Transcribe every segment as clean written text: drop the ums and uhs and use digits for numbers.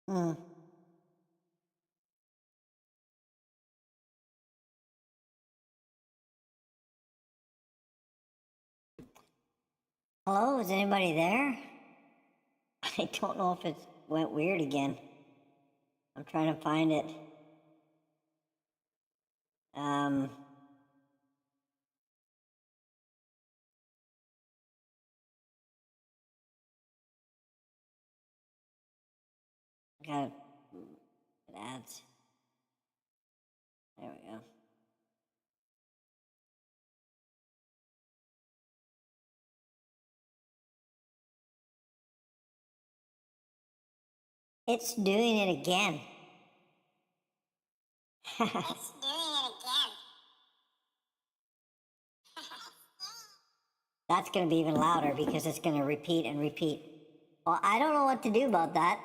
Mm. Hello, is anybody there? I don't know if it went weird again. I'm trying to find it. Got ads. There we go. It's doing it again. It's doing it again. That's going to be even louder because it's going to repeat and repeat. Well, I don't know what to do about that.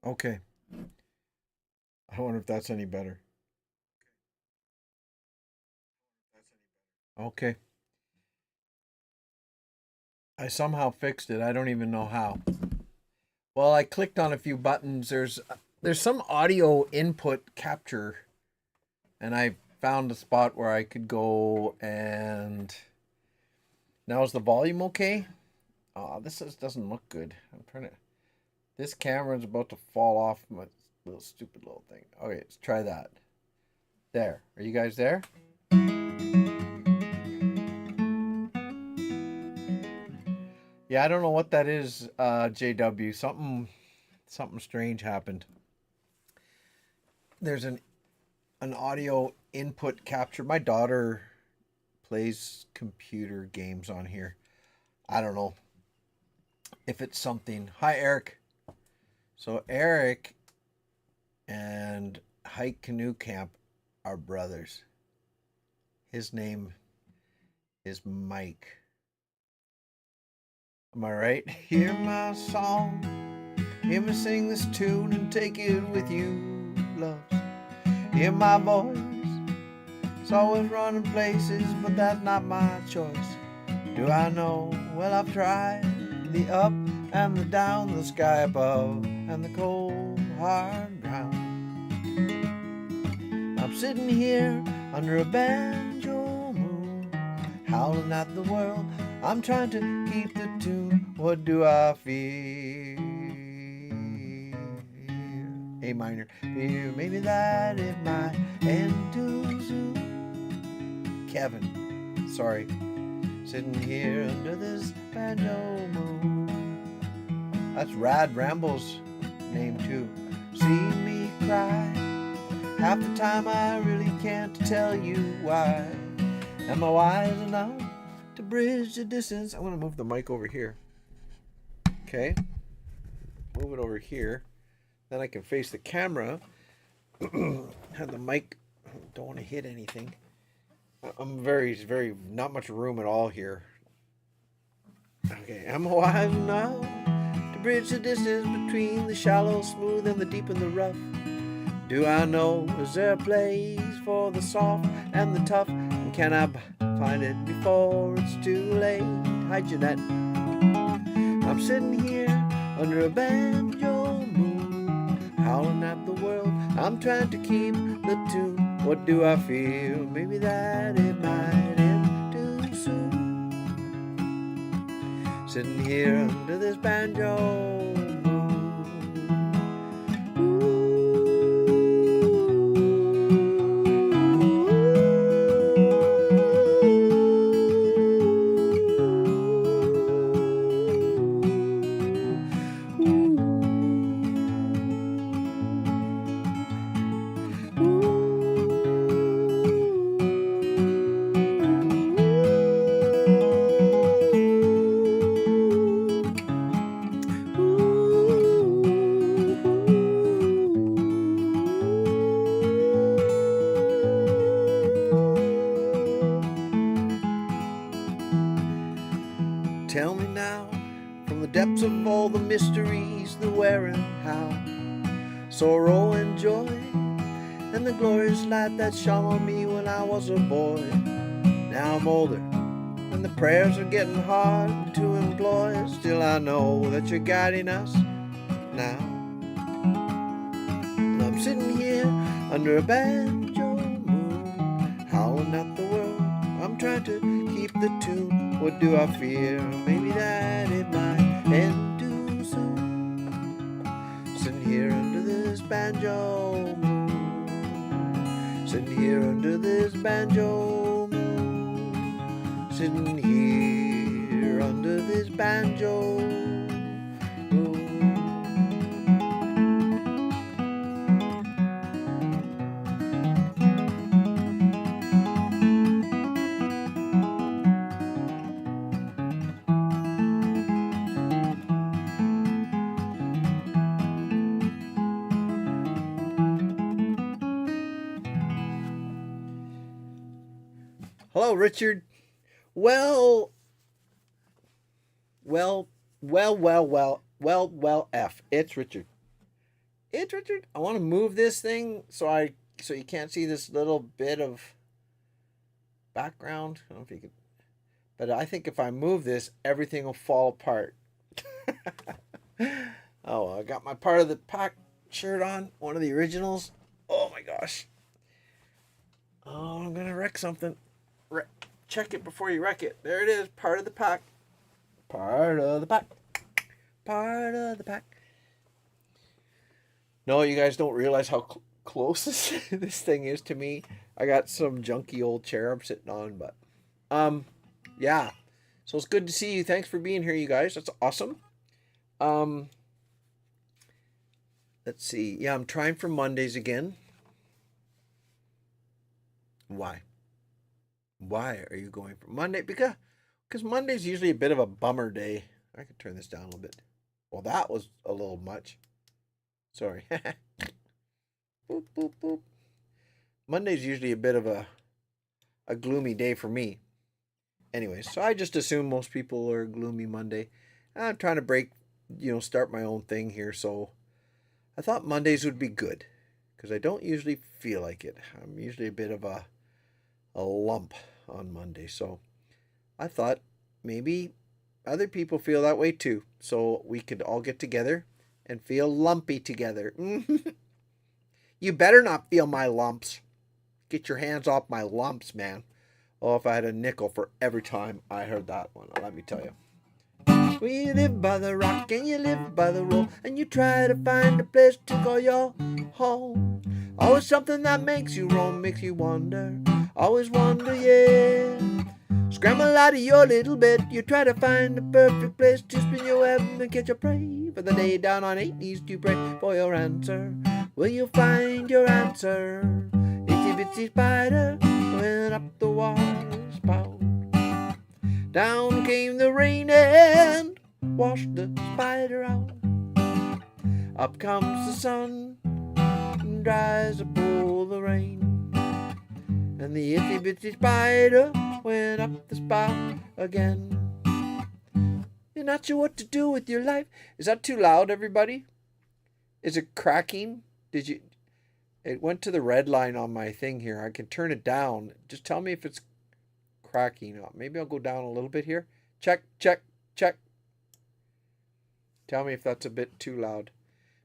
Okay. I wonder if that's any better. Okay. I somehow fixed it. I don't even know how. Well, I clicked on a few buttons. There's some audio input capture, and I found a spot where I could go and now is the volume okay? Oh, doesn't look good. I'm trying to. This camera's about to fall off my little stupid little thing. Okay, let's try that. There. Are you guys there? Yeah, I don't know what that is, JW. Something strange happened. There's an audio input capture. My daughter plays computer games on here. I don't know if it's something. Hi, Eric. So Eric and Hike Canoe Camp are brothers. His name is Mike. Am I right? Hear my song. Hear me sing this tune and take it with you, loves. Hear my voice. It's always running places, but that's not my choice. Do I know? Well, I've tried the up and the down, the sky above and the cold hard ground. I'm sitting here under a banjo moon, howling at the world. I'm trying to keep the tune. What do I feel? A minor. Fear maybe that it might end too soon. Kevin, sorry. Sitting here under this banjo moon. That's Rad Ramble's name too. See me cry. Half the time I really can't tell you why. Am I wise enough to bridge the distance? I'm going to move the mic over here. Okay. Move it over here. Then I can face the camera. Have the mic Don't want to hit anything. I'm very not much room at all here. Okay, I'm wise now to bridge the distance between the shallow, smooth, and the deep and the rough. Do I know, is there a place for the soft and the tough? And can I find it before it's too late? Hi, Jeanette. I'm sitting here under a banjo moon, howling at the world. I'm trying to keep the tune. What do I feel? Maybe that it might end too soon. Sitting here under this banjo moon. Tell me now, from the depths of all the mysteries, the where and how, sorrow and joy, and the glorious light that shone on me when I was a boy. Now I'm older, and the prayers are getting hard to employ. Still I know that you're guiding us now. And I'm sitting here under a banjo moon, howling at the world. I'm trying to keep the tune. What do I fear? Maybe that it might end too soon. Sitting here under this banjo moon. Sitting here under this banjo moon. Sitting here under this banjo moon. Hello, Richard. Well, F. It's Richard. It's Richard. I want to move this thing so you can't see this little bit of background. I don't know if you could, but I think if I move this, everything will fall apart. Oh, I got my part of the pack shirt on, one of the originals. Oh my gosh. Oh, I'm gonna wreck something. Check it before you wreck it. There it is, part of the pack. Part of the pack. Part of the pack. No, you guys don't realize how close this thing is to me. I got some junky old chair I'm sitting on, but yeah. So it's good to see you. Thanks for being here, you guys. That's awesome. Let's see. Yeah, I'm trying for Mondays again. Why? Why are you going for Monday? Because Monday's usually a bit of a bummer day. I could turn this down a little bit. Well, that was a little much. Sorry. Boop, boop, boop. Monday's usually a bit of a gloomy day for me. Anyways, so I just assume most people are gloomy Monday. I'm trying to start my own thing here. So I thought Mondays would be good because I don't usually feel like it. I'm usually a bit of a lump on Monday. So I thought maybe other people feel that way too. So we could all get together and feel lumpy together. You better not feel my lumps. Get your hands off my lumps, man. Oh, if I had a nickel for every time I heard that one, let me tell you. Well, you live by the rock and you live by the roll, and you try to find a place to call your home. Always something that makes you roam, makes you wonder. Always wonder, yeah. Scramble out of your little bed, you try to find the perfect place to spin your web and catch a prey for the day. Down on 8 knees to pray for your answer. Will you find your answer? Itsy bitsy spider went up the water spout. Down came the rain and washed the spider out. Up comes the sun and dries up all the rain. And the itsy bitsy spider went up the spout again. You're not sure what to do with your life. Is that too loud, everybody? Is it cracking? Did you? It went to the red line on my thing here. I can turn it down. Just tell me if it's cracking. Maybe I'll go down a little bit here. Check, check, check. Tell me if that's a bit too loud.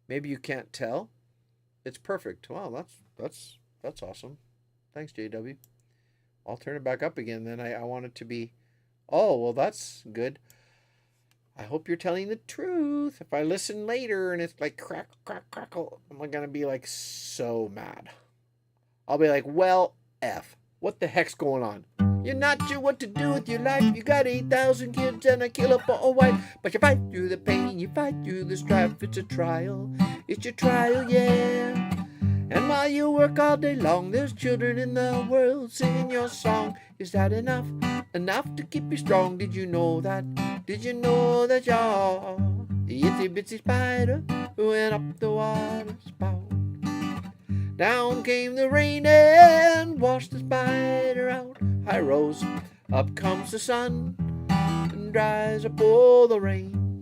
Maybe you can't tell. It's perfect. Wow, that's awesome. Thanks, JW. I'll turn it back up again. Then I want it to be. Oh, well, that's good. I hope you're telling the truth. If I listen later and it's like crackle, crack, crackle, I'm gonna be like so mad. I'll be like, well, F. What the heck's going on? You're not sure what to do with your life. You got 8,000 kids and a killer for a wife. But you fight through the pain, you fight through the strife. It's a trial. It's your trial, yeah. And while you work all day long, there's children in the world singing your song. Is that enough? Enough to keep you strong? Did you know that? Did you know that you're the itsy bitsy spider who went up the water spout? Down came the rain and washed the spider out. High rose, up comes the sun and dries up all the rain.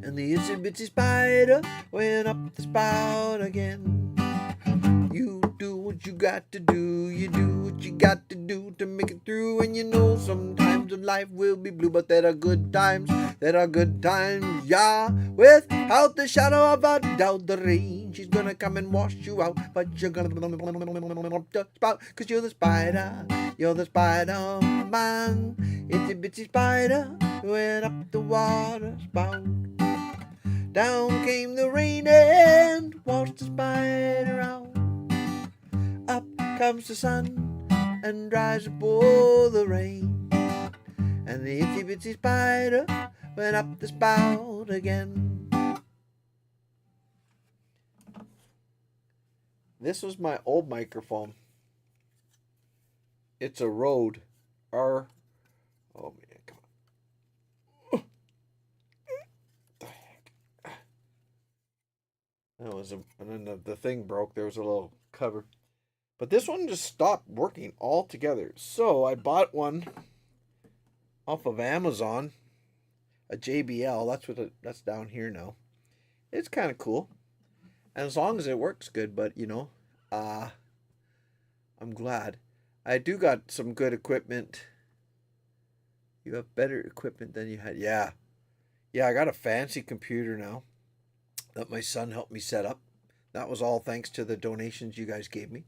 And the itsy bitsy spider went up the spout again. You do what you got to do. You do what you got to do to make it through. And you know sometimes life will be blue, but there are good times. There are good times, yeah. Without the shadow of a doubt, the rain, she's gonna come and wash you out. But you're gonna spout, cause you're the spider. You're the spider man. Itsy bitsy spider went up the water spout. Down came the rain and washed the spider out. Up comes the sun and dries up all the rain. And the itsy bitsy spider went up the spout again. This was my old microphone. It's a Rode R. Oh man, come on. The heck? That was and then the thing broke. There was a little cover. But this one just stopped working altogether. So I bought one off of Amazon, a JBL. That's down here now. It's kind of cool, and as long as it works good. But you know, I'm glad. I do got some good equipment. You have better equipment than you had. Yeah, I got a fancy computer now that my son helped me set up. That was all thanks to the donations you guys gave me.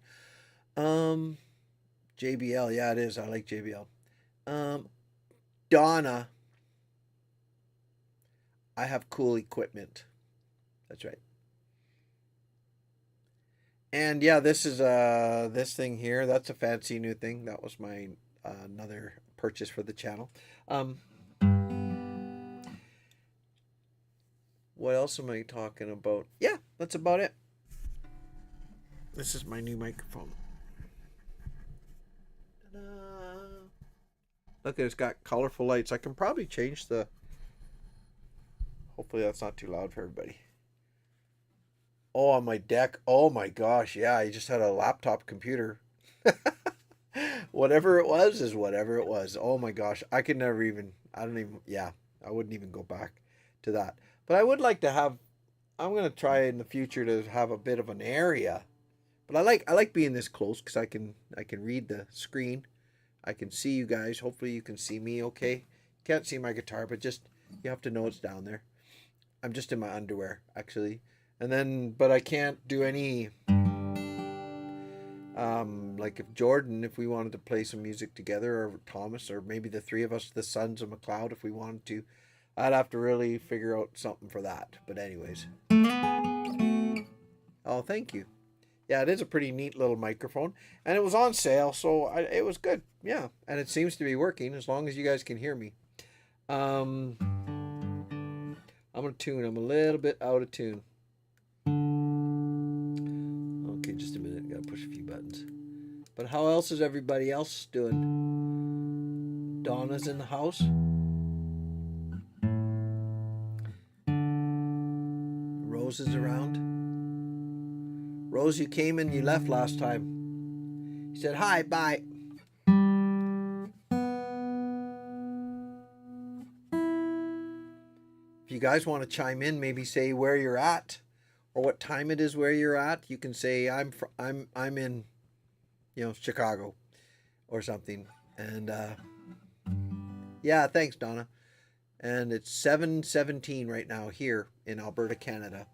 JBL, yeah, it is. I like JBL. Donna, I have cool equipment. That's right. And yeah, this is this thing here. That's a fancy new thing. That was my another purchase for the channel. What else am I talking about? Yeah, that's about it. This is my new microphone. Look, it's got colorful lights. I can probably change the... Hopefully that's not too loud for everybody. Oh, on my deck. Oh my gosh, yeah, I just had a laptop computer. Whatever it was is whatever it was. Oh my gosh, I could never even... I wouldn't even go back to that. But I would like to have... I'm going to try in the future to have a bit of an area. But I like being this close because I can read the screen. I can see you guys. Hopefully you can see me okay. Can't see my guitar, but just you have to know it's down there. I'm just in my underwear actually. And then but I can't do any like if we wanted to play some music together, or Thomas, or maybe the three of us, the Sons of McLeod, if we wanted to, I'd have to really figure out something for that. But anyways. Oh, thank you. Yeah, it is a pretty neat little microphone, and it was on sale, so it was good. Yeah, and it seems to be working as long as you guys can hear me. I'm gonna tune. I'm a little bit out of tune. Okay, just a minute. Gotta push a few buttons. But how else is everybody else doing? Donna's in the house. Rose is around. Rose, you came and you left last time. He said, hi, bye. If you guys want to chime in, maybe say where you're at or what time it is where you're at. You can say I'm in, Chicago or something. And yeah, thanks, Donna. And it's 7:17 right now here in Alberta, Canada.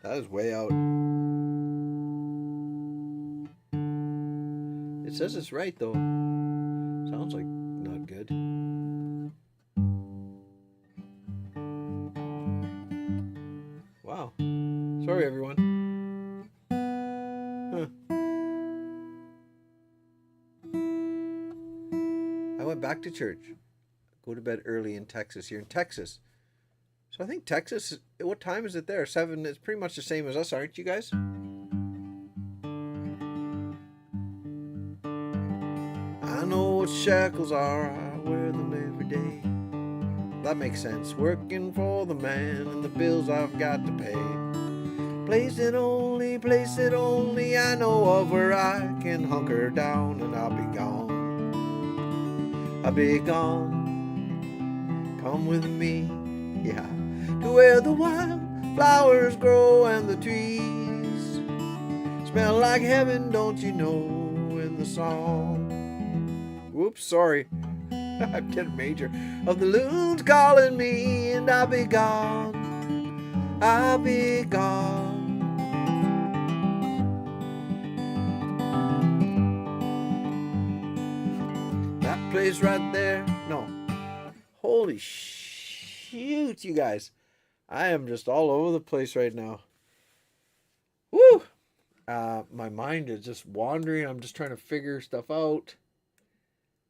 That was way out. It says it's right though. Sounds like not good. Wow. Sorry, everyone. Huh. I went back to church. Go to bed early in Texas. You're in Texas. So I think Texas, what time is it there? 7, it's pretty much the same as us, aren't you guys? I know what shackles are, I wear them every day. That makes sense. Working for the man and the bills I've got to pay. Place it only, I know of where I can hunker down and I'll be gone. I'll be gone. Come with me, yeah, to where the wild flowers grow and the trees smell like heaven, don't you know, in the song. Whoops, sorry. I'm getting major. Of the loons calling me and I'll be gone. I'll be gone. That place right there. No. Holy shoot, you guys. I am just all over the place right now. Woo! My mind is just wandering. I'm just trying to figure stuff out.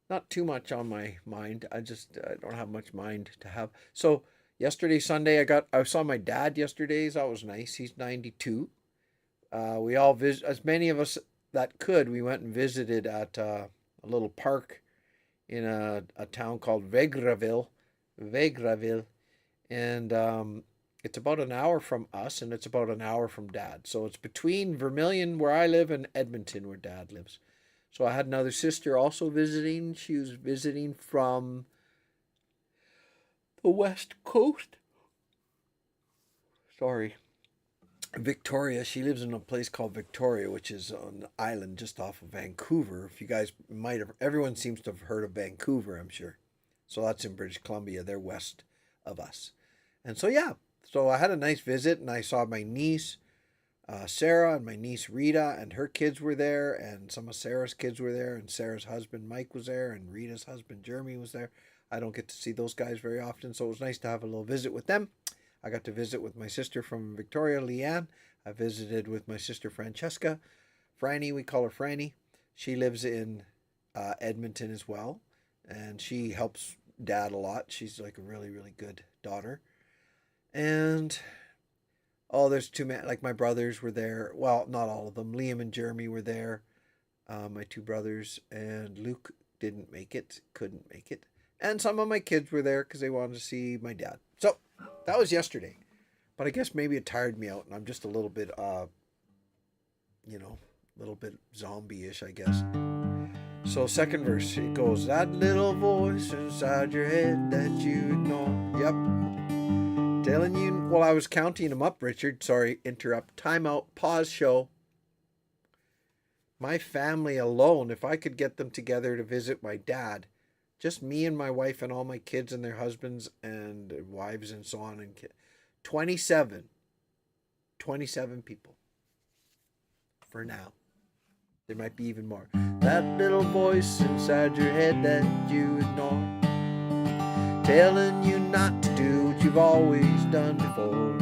Not too much on my mind. I don't have much mind to have. So yesterday, Sunday, I saw my dad yesterday. So that was nice. He's 92. We all as many of us that could. We went and visited at a little park in a town called Vegreville, and it's about an hour from us, and it's about an hour from Dad. So it's between Vermilion, where I live, and Edmonton, where Dad lives. So I had another sister also visiting. She was visiting from the West Coast. Sorry. Victoria. She lives in a place called Victoria, which is on an island just off of Vancouver. If you guys might have, everyone seems to have heard of Vancouver, I'm sure. So that's in British Columbia. They're west of us. And so, yeah. So I had a nice visit, and I saw my niece, Sarah, and my niece Rita, and her kids were there, and some of Sarah's kids were there, and Sarah's husband Mike was there, and Rita's husband Jeremy was there. I don't get to see those guys very often, so it was nice to have a little visit with them. I got to visit with my sister from Victoria, Leanne. I visited with my sister Francesca. Franny, we call her Franny. She lives in Edmonton as well, and she helps Dad a lot. She's like a really, really good daughter. And there's two men, like my brothers were there. Well, not all of them. Liam and Jeremy were there. My two brothers, and Luke couldn't make it. And some of my kids were there because they wanted to see my dad. So that was yesterday. But I guess maybe it tired me out, and I'm just a little bit, a little bit zombie-ish, I guess. So second verse, it goes, that little voice inside your head that you ignore. Yep. Telling you, well, I was counting them up, Richard. Sorry, interrupt. Time out. Pause show. My family alone, if I could get them together to visit my dad, just me and my wife and all my kids and their husbands and wives and so on, and 27 people for now. There might be even more. That little voice inside your head that you ignore, telling you not to do what you've always done before.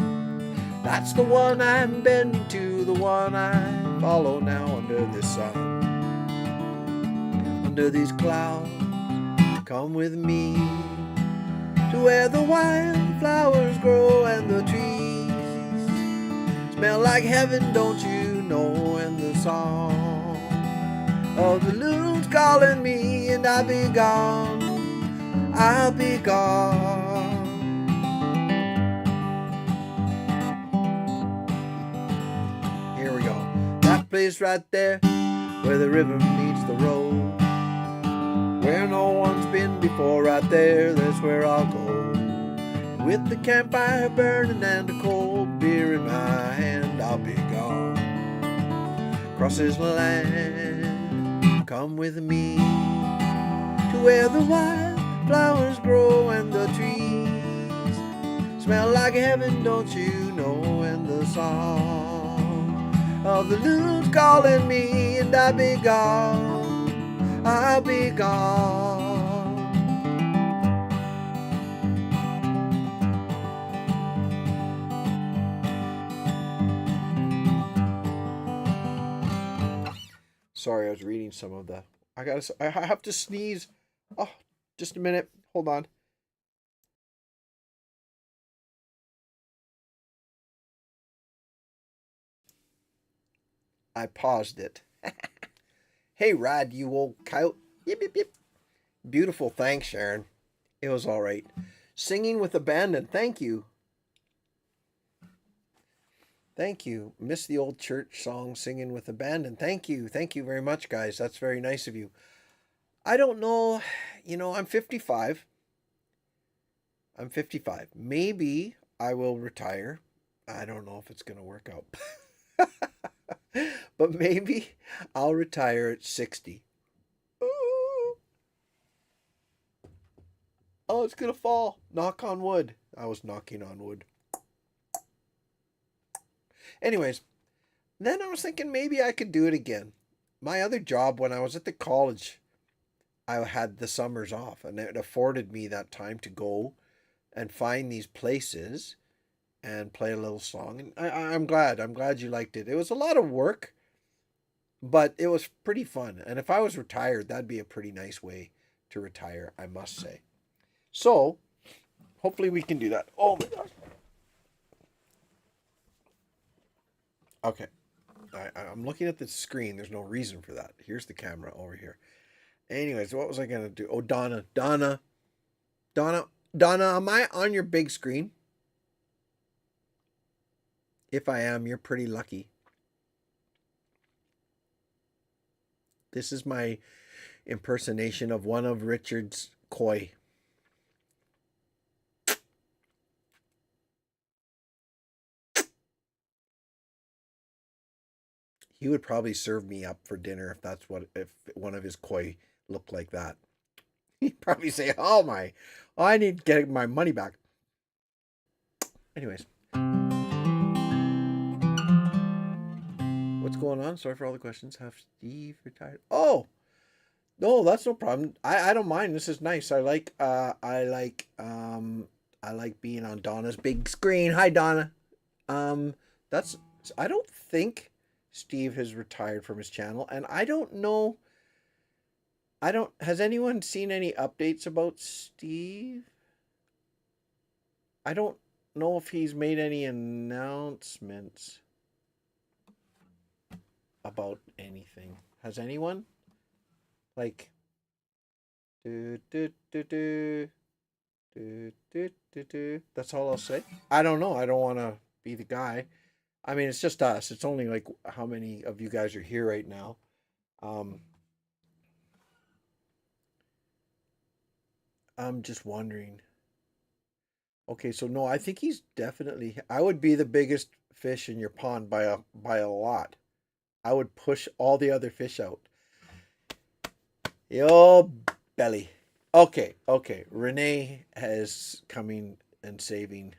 That's the one I'm bending to, the one I follow now under this sun, under these clouds. Come with me to where the wildflowers grow and the trees smell like heaven, don't you know, and the song of the loons calling me, and I'll be gone. I'll be gone. Here we go. place right there where the river meets the road, where no one's been before. Right there, that's where I'll go. With the campfire burning and a cold beer in my hand, I'll be gone. Cross this land, come with me to where the wild flowers grow and the trees smell like heaven, don't you know? And the song of the loon's calling me, and I'll be gone, I'll be gone. Sorry, I was reading some of the. I have to sneeze. Oh, just a minute. Hold on. I paused it. Hey, Rod, you old coyote. Yip, yip, yip. Beautiful. Thanks, Sharon. It was all right. Singing with abandon. Thank you. Thank you. Miss the old church song, Singing with Abandon. Thank you. Thank you very much, guys. That's very nice of you. I don't know. You know, I'm 55. I'm 55. Maybe I will retire. I don't know if it's going to work out. But maybe I'll retire at 60. Ooh. Oh, it's going to fall. Knock on wood. I was knocking on wood. Anyways, then I was thinking maybe I could do it again. My other job when I was at the college, I had the summers off, and it afforded me that time to go and find these places and play a little song. And I'm glad. I'm glad you liked it. It was a lot of work, but it was pretty fun. And if I was retired, that'd be a pretty nice way to retire, I must say. So, hopefully we can do that. Oh my gosh. Okay. I'm looking at the screen. There's no reason for that. Here's the camera over here. Anyways, what was I going to do? Oh, Donna, am I on your big screen? If I am, you're pretty lucky. This is my impersonation of one of Richard's koi. He would probably serve me up for dinner if one of his koi looked like that. He'd probably say, I need to get my money back. Anyways. What's going on? Sorry for all the questions. Have Steve retired? Oh, no, that's no problem. I don't mind. This is nice. I like being on Donna's big screen. Hi, Donna. That's I don't think Steve has retired from his channel, and I don't know. Has anyone seen any updates about Steve? I don't know if he's made any announcements about anything. Has anyone? Like, that's all I'll say. I don't know. I don't want to be the guy. I mean, it's just us. It's only like how many of you guys are here right now. I'm just wondering. Okay, so no, I think he's definitely. I would be the biggest fish in your pond by a lot. I would push all the other fish out. Yo, belly. Okay. Renee is coming and saving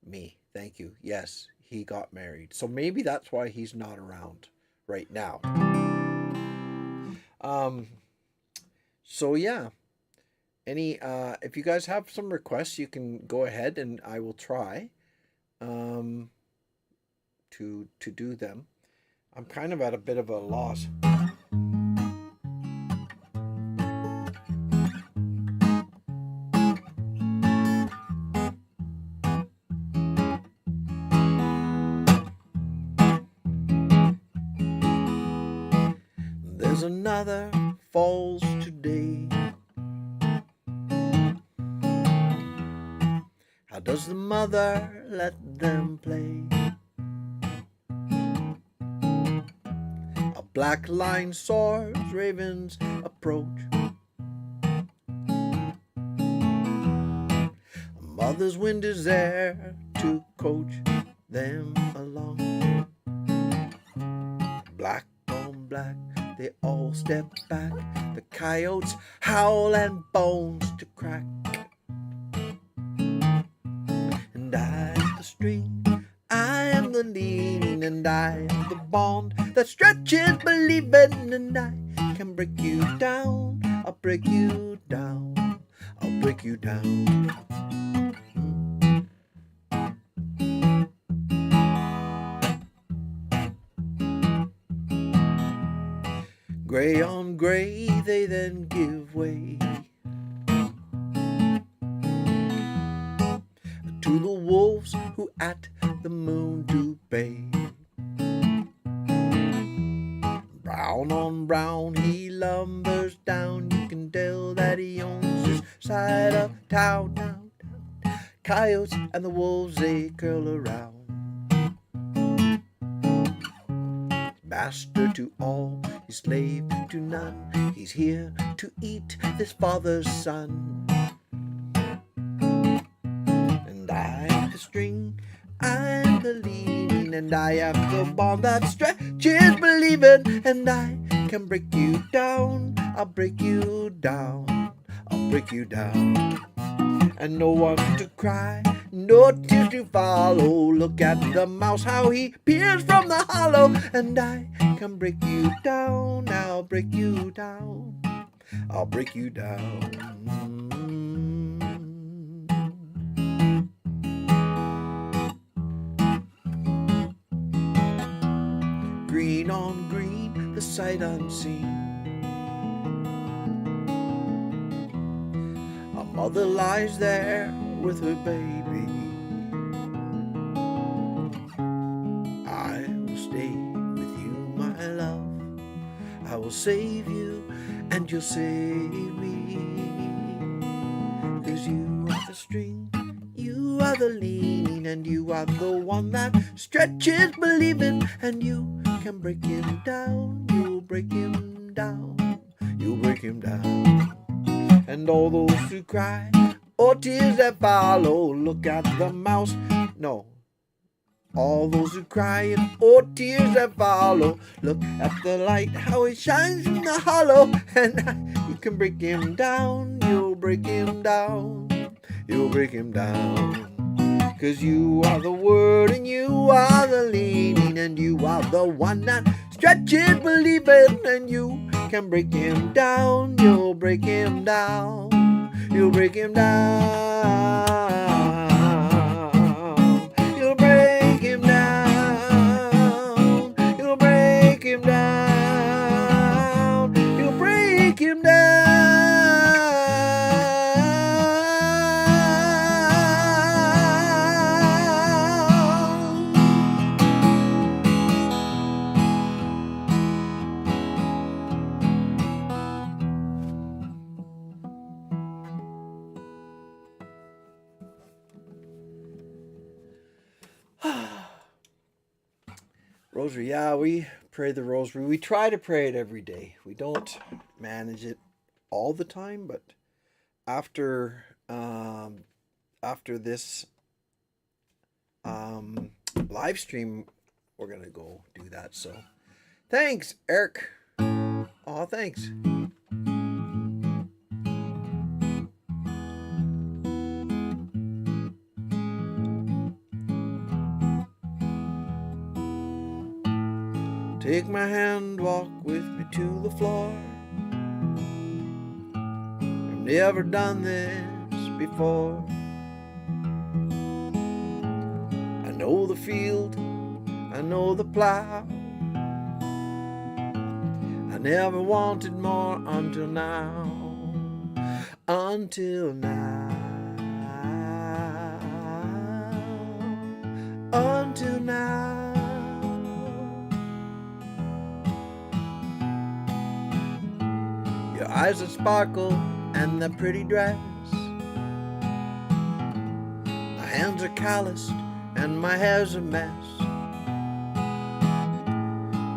me. Thank you. Yes, he got married. So maybe that's why he's not around right now. So yeah. If you guys have some requests, you can go ahead and I will try to do them. I'm kind of at a bit of a loss. There's another falls today. How does the mother let them play? black line soars, ravens approach. A mother's wind is there to coach them along. Black on black, they all step back. The coyotes howl and bones to crack. And I am the string, I am the leaning, and I am the bond that stretches believing. And I can break you down, I'll break you down, I'll break you down. Gray on gray, they then give way to the wolves who at the moon do bay. Brown on brown, he lumbers down. You can tell that he owns his side of town. Now, coyotes and the wolves, they curl around. Master to all, he's slave to none. He's here to eat this father's son. And I am the string, I am the leaning, and I am the bond that stretches believing. And I can break you down, I'll break you down, I'll break you down. And no one to cry, no tears to follow. Look at the mouse, how he peers from the hollow. And I can break you down, I'll break you down, I'll break you down. Green on green, the sight unseen. A mother lies there with her baby. I will stay with you, my love. I will save you and you'll save me. 'Cause you are the string, you are the leaning, and you are the one that stretches believing. And you can break him down, you'll break him down, you'll break him down. And all those who cry, or tears that follow, look at the mouse. No. All those who cry, or tears that follow, look at the light, how it shines in the hollow. And you can break him down, you'll break him down, you'll break him down. 'Cause you are the word, and you are the leaning, and you are the one that stretches believing. And you can break him down, you'll break him down, you'll break him down, you'll break him down, you'll break him down, you'll break him down. Rosary, yeah, we pray the rosary. We try to pray it every day. We don't manage it all the time, but after this live stream, we're gonna go do that. So, thanks, Eric. Oh, thanks. Take my hand, walk with me to the floor. I've never done this before. I know the field, I know the plow. I never wanted more until now. Until now. Until now. Your eyes that sparkle and that pretty dress. My hands are calloused and my hair's a mess.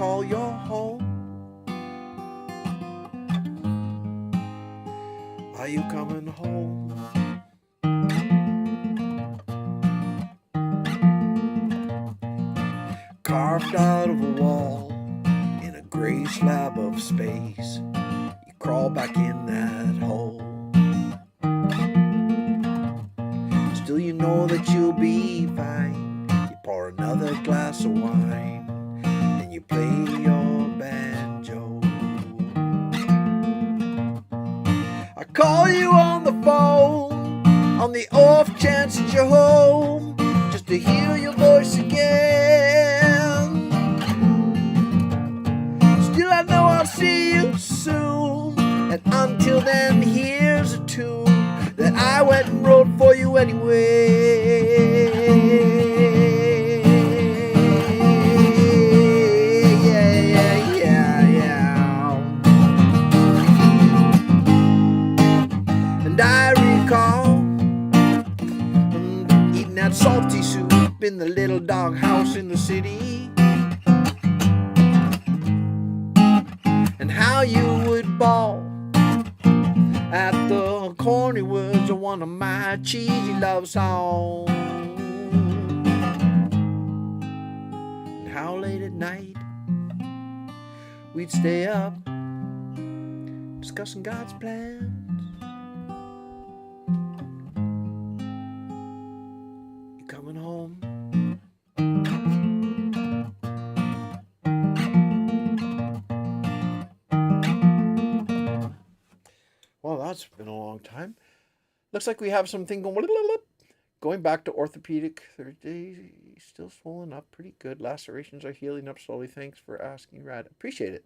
call your home? Are you coming home? Carved out of a wall in a gray slab of space, you crawl back in that hole. Still you know that you'll be fine. You pour another glass of wine and you play your banjo. I call you on the phone on the off chance that you're home, just to hear your voice again. Still I know I'll see you soon, and until then here's a tune that I went and wrote for you anyway. Yeah. And I recall eating that salty soup in the little dog house in the city, and how you would bawl at the corny words of one of my cheesy love songs. And how late at night we'd stay up discussing God's plans. You coming home? Well, that's been a long time. Looks like we have something going back to orthopedic Thursday. Still swollen up pretty good. Lacerations are healing up slowly. Thanks for asking, Rad. Appreciate it.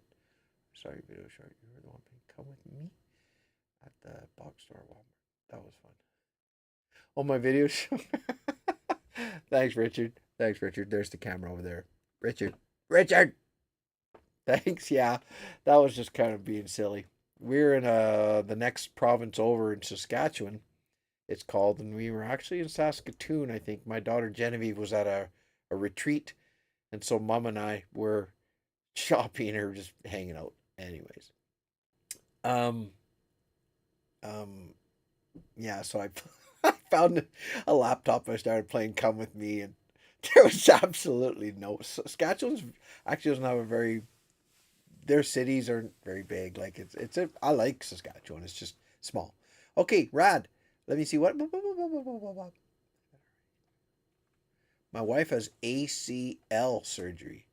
Sorry, video short. You were the one to come with me at the box store Walmart. That was fun. Oh, my video show. Thanks, Richard. There's the camera over there. Richard. Thanks. Yeah, that was just kind of being silly. We're in the next province over in Saskatchewan, it's called, and we were actually in Saskatoon. I think my daughter Genevieve was at a retreat, and so Mom and I were shopping or just hanging out. Anyways, yeah. So I found a laptop. I started playing "Come with Me," and there was absolutely no. Saskatchewan's actually doesn't have a very. Their cities aren't very big. Like I like Saskatchewan. It's just small. Okay, Rad. Let me see what. My wife has ACL surgery.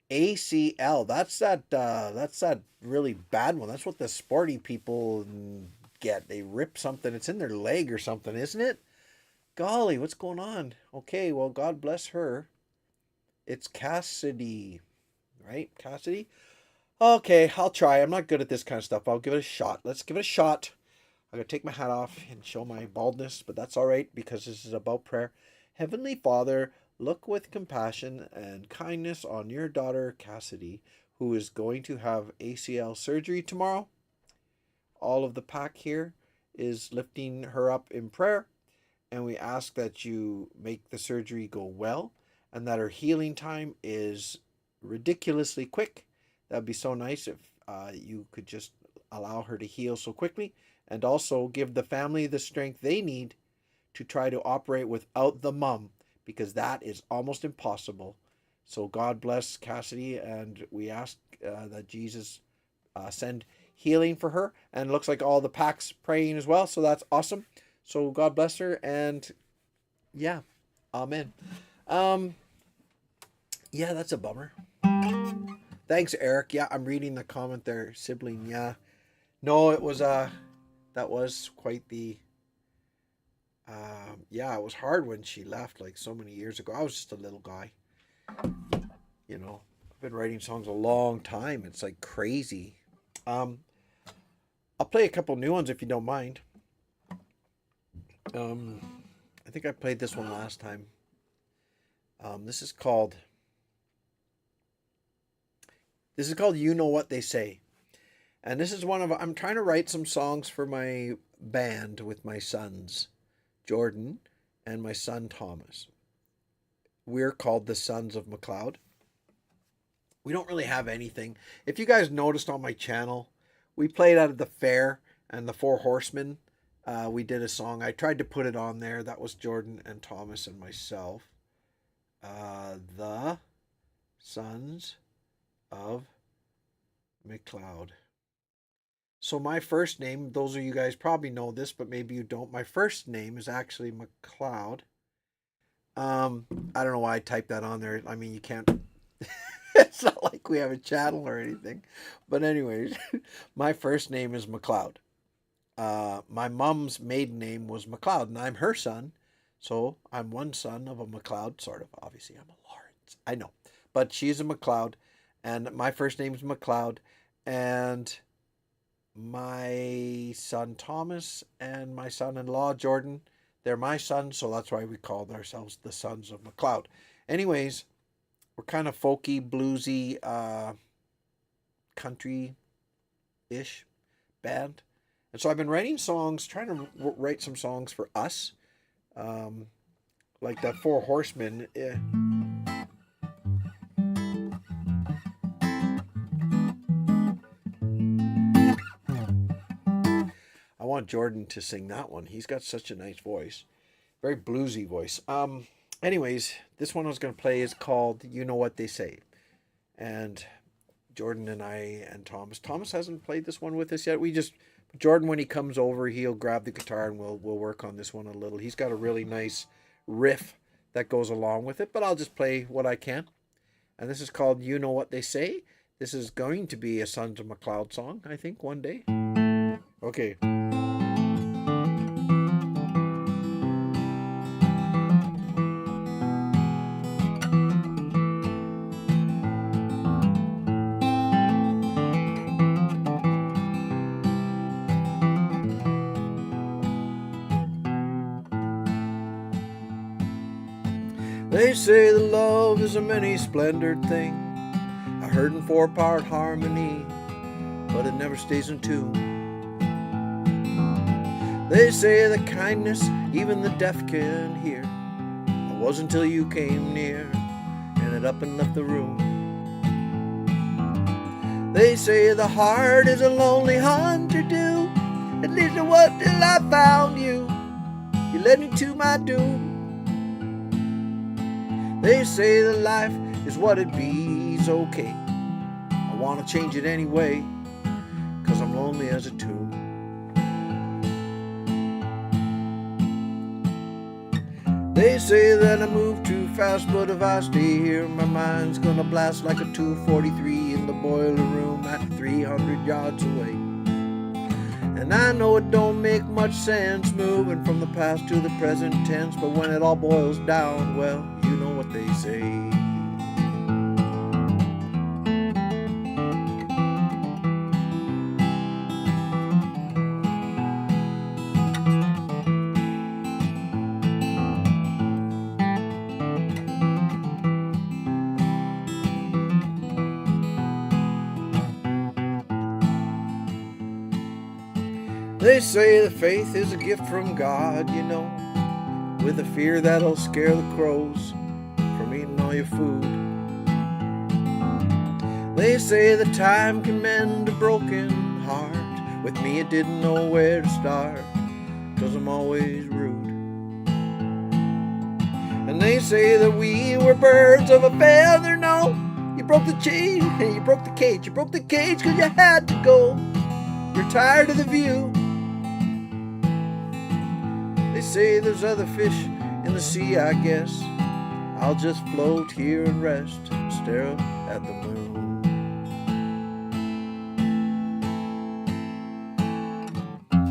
ACL. That's that really bad one. That's what the sporty people get. They rip something. It's in their leg or something, isn't it? Golly, what's going on? Okay, well, God bless her. It's Cassidy, right? Cassidy. Okay, I'll try. I'm not good at this kind of stuff. I'll give it a shot. Let's give it a shot. I'm going to take my hat off and show my baldness, but that's all right because this is about prayer. Heavenly Father, look with compassion and kindness on your daughter, Cassidy, who is going to have ACL surgery tomorrow. All of the pack here is lifting her up in prayer, and we ask that you make the surgery go well and that her healing time is ridiculously quick. That'd be so nice if you could just allow her to heal so quickly, and also give the family the strength they need to try to operate without the mom, because that is almost impossible. So God bless Cassidy, and we ask that Jesus send healing for her, and it looks like all the packs praying as well, so that's awesome. So God bless her, and yeah, amen. Yeah, that's a bummer. Thanks, Eric. Yeah, I'm reading the comment there. Sibling, yeah. No, it was that was quite the yeah, it was hard when she left like so many years ago. I was just a little guy. You know, I've been writing songs a long time. It's like crazy. I'll play a couple new ones if you don't mind. I think I played this one last time. This is called You Know What They Say. And this is I'm trying to write some songs for my band with my sons, Jordan and my son Thomas. We're called the Sons of MacLeod. We don't really have anything. If you guys noticed on my channel, we played out of the fair and the Four Horsemen. We did a song. I tried to put it on there. That was Jordan and Thomas and myself. The Sons of McLeod. So my first name, those of you guys probably know this, but maybe you don't. My first name is actually McLeod. I don't know why I typed that on there. I mean, you can't. It's not like we have a channel or anything. But anyways, my first name is McLeod. My mom's maiden name was McLeod, and I'm her son. So I'm one son of a McLeod, sort of. Obviously, I'm a Lawrence. I know. But she's a McLeod, and my first name is McLeod. And my son Thomas and my son-in-law Jordan, they're my sons, so that's why we called ourselves the Sons of McLeod. Anyways, we're kind of folky, bluesy, country-ish band. And so I've been writing songs, trying to write some songs for us. Like that Four Horsemen. I want Jordan to sing that one. He's got such a nice voice. Very bluesy voice. Anyways, this one I was going to play is called You Know What They Say. And Jordan and I and Thomas. Thomas hasn't played this one with us yet. Jordan, when he comes over, he'll grab the guitar and we'll work on this one a little. He's got a really nice riff that goes along with it, but I'll just play what I can. And this is called You Know What They Say. This is going to be a Sons of McLeod song, I think, one day. Okay. They say that love is a many-splendored thing, a heard in four-part harmony, but it never stays in tune. They say that kindness even the deaf can hear. It wasn't until you came near and it up and left the room. They say the heart is a lonely hunter do. At least it was till I found you. You led me to my doom. They say that life is what it be's okay. I want to change it anyway, 'cause I'm lonely as a tomb. They say that I move too fast, but if I stay here, my mind's gonna blast like a 243 in the boiler room at 300 yards away. And I know it don't make much sense moving from the past to the present tense, but when it all boils down, well, you know what they say. They say that faith is a gift from God, you know, with a fear that'll scare the crows from eating all your food. They say that time can mend a broken heart. With me it didn't know where to start, 'cause I'm always rude. And they say that we were birds of a feather, no. You broke the chain, you broke the cage. You broke the cage 'cause you had to go. You're tired of the view. They say there's other fish in the sea, I guess. I'll just float here and rest, stare up at the moon.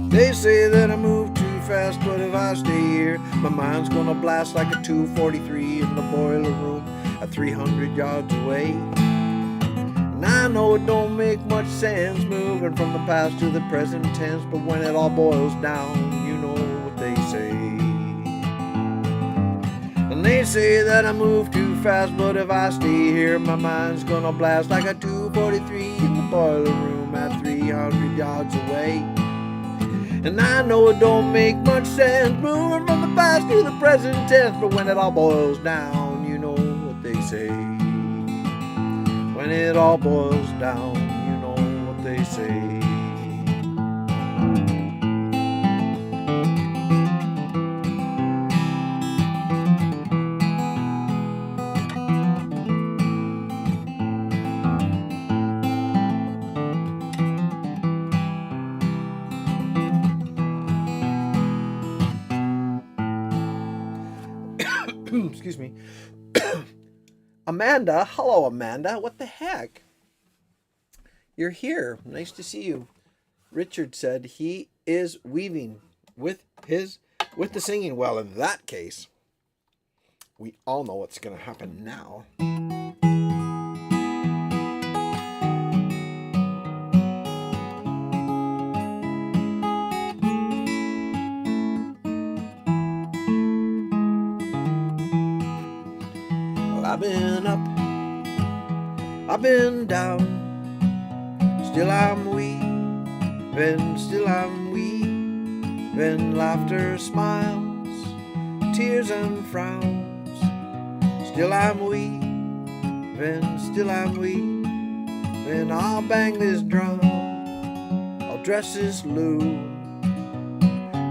They say that I move too fast, but if I stay here, my mind's gonna blast like a 243 in the boiler room at 300 yards away. And I know it don't make much sense moving from the past to the present tense, but when it all boils down, you know what they say. And they say that I move too fast, but if I stay here, my mind's gonna blast like a 243 in the boiler room at 300 yards away. And I know it don't make much sense moving from the past to the present tense, but when it all boils down, you know what they say. When when it all boils down, you know what they say. Excuse me. Amanda, hello Amanda, what the heck? You're here. Nice to see you. Richard said he is weaving with the singing. Well, in that case, we all know what's going to happen now. Well, I've been up, I've been down, still I'm weaving, still I'm weaving, laughter, smiles, tears and frowns, still I'm weaving, still I'm weaving, I'll bang this drum, I'll dress this loom,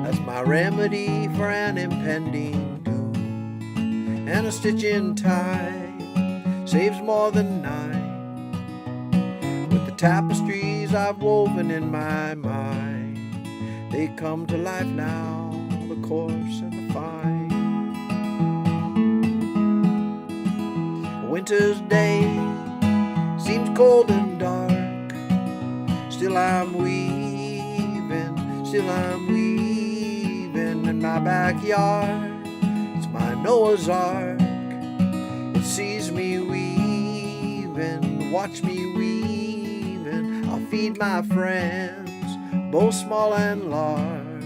that's my remedy for an impending doom, and a stitch in time saves more than nine. With the tapestries I've woven in my mind, they come to life now, the coarse and the fine. A winter's day seems cold and dark, still I'm weaving, still I'm weaving in my backyard. It's my Noah's Ark. It sees me weaving, watch me weaving. I'll feed my friends, both small and large,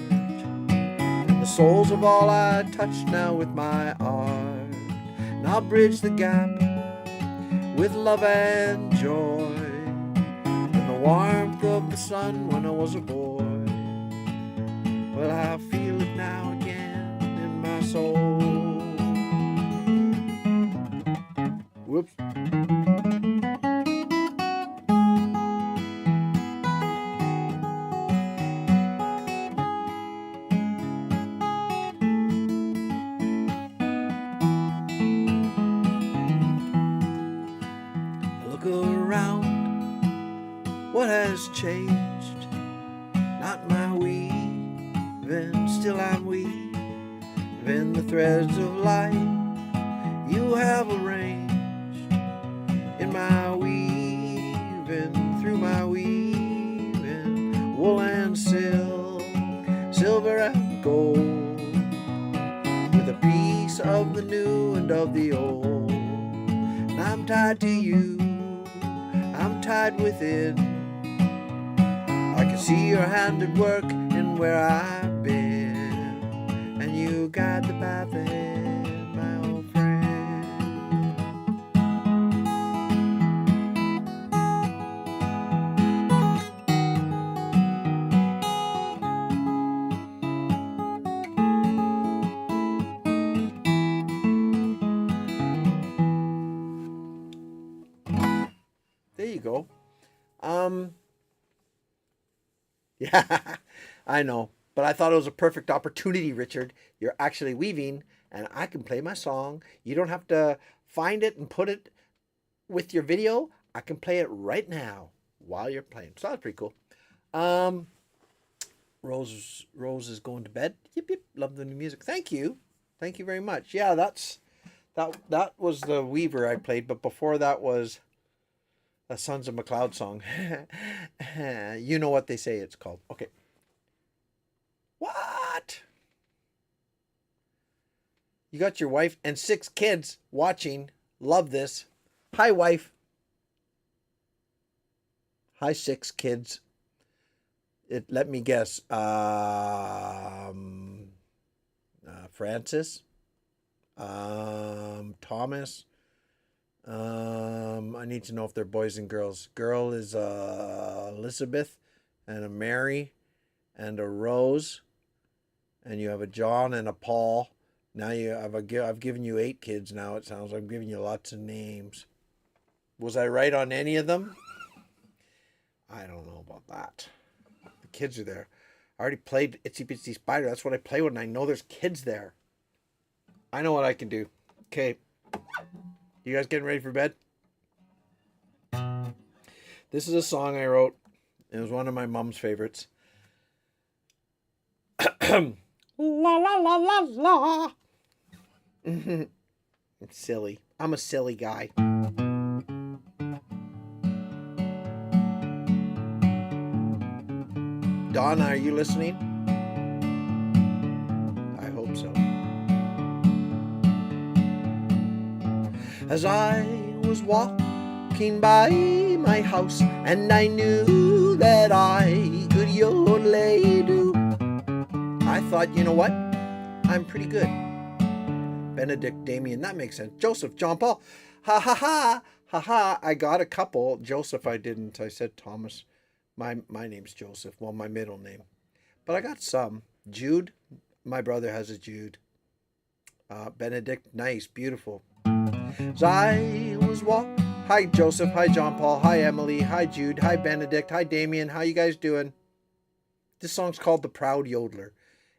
and the souls of all I touch now with my art. And I'll bridge the gap with love and joy, and the warmth of the sun when I was a boy. Well, I feel it now again in my soul. Whoops. Look around, what has changed? Not my weaving, still I'm weaving the threads of life you have arranged in my weaving, through my weaving, wool and silk, silver and gold, with a piece of the new and of the old. And I'm tied to you, I'm tied within. I can see your hand at work in where I've been, and you guide the path ahead, my old friend. There you go. Yeah, I know. But I thought it was a perfect opportunity, Richard. You're actually weaving, and I can play my song. You don't have to find it and put it with your video. I can play it right now while you're playing. So that's pretty cool. Rose is going to bed. Yip yip. Love the new music. Thank you. Thank you very much. Yeah, that was the Weaver I played, but before that was a Sons of McLeod song. You know what they say it's called. Okay. What? You got your wife and 6 kids watching. Love this. Hi, wife. Hi, 6 kids. Let me guess. Francis. Thomas. I need to know if they're boys and girls. Girl is Elizabeth, and a Mary, and a Rose, and you have a John and a Paul. Now I've given you 8 kids. Now it sounds like I'm giving you lots of names. Was I right on any of them? I don't know about that. The kids are there. I already played Itsy Bitsy Spider. That's what I play when I know there's kids there. I know what I can do. Okay. You guys getting ready for bed? This is a song I wrote. It was one of my mom's favorites. La la la la la. It's silly. I'm a silly guy. Donna, are you listening? I hope so. As I was walking by my house, and I knew that I could yodel-do, I thought, you know what? I'm pretty good. Benedict, Damien, that makes sense. Joseph, John Paul. Ha ha ha. Ha ha. I got a couple. Joseph, I didn't. I said Thomas. My name's Joseph. Well, my middle name. But I got some. Jude. My brother has a Jude. Benedict. Nice. Beautiful. As I was walking. Hi, Joseph. Hi, John Paul. Hi, Emily. Hi, Jude. Hi, Benedict. Hi, Damien. How you guys doing? This song's called The Proud Yodeler.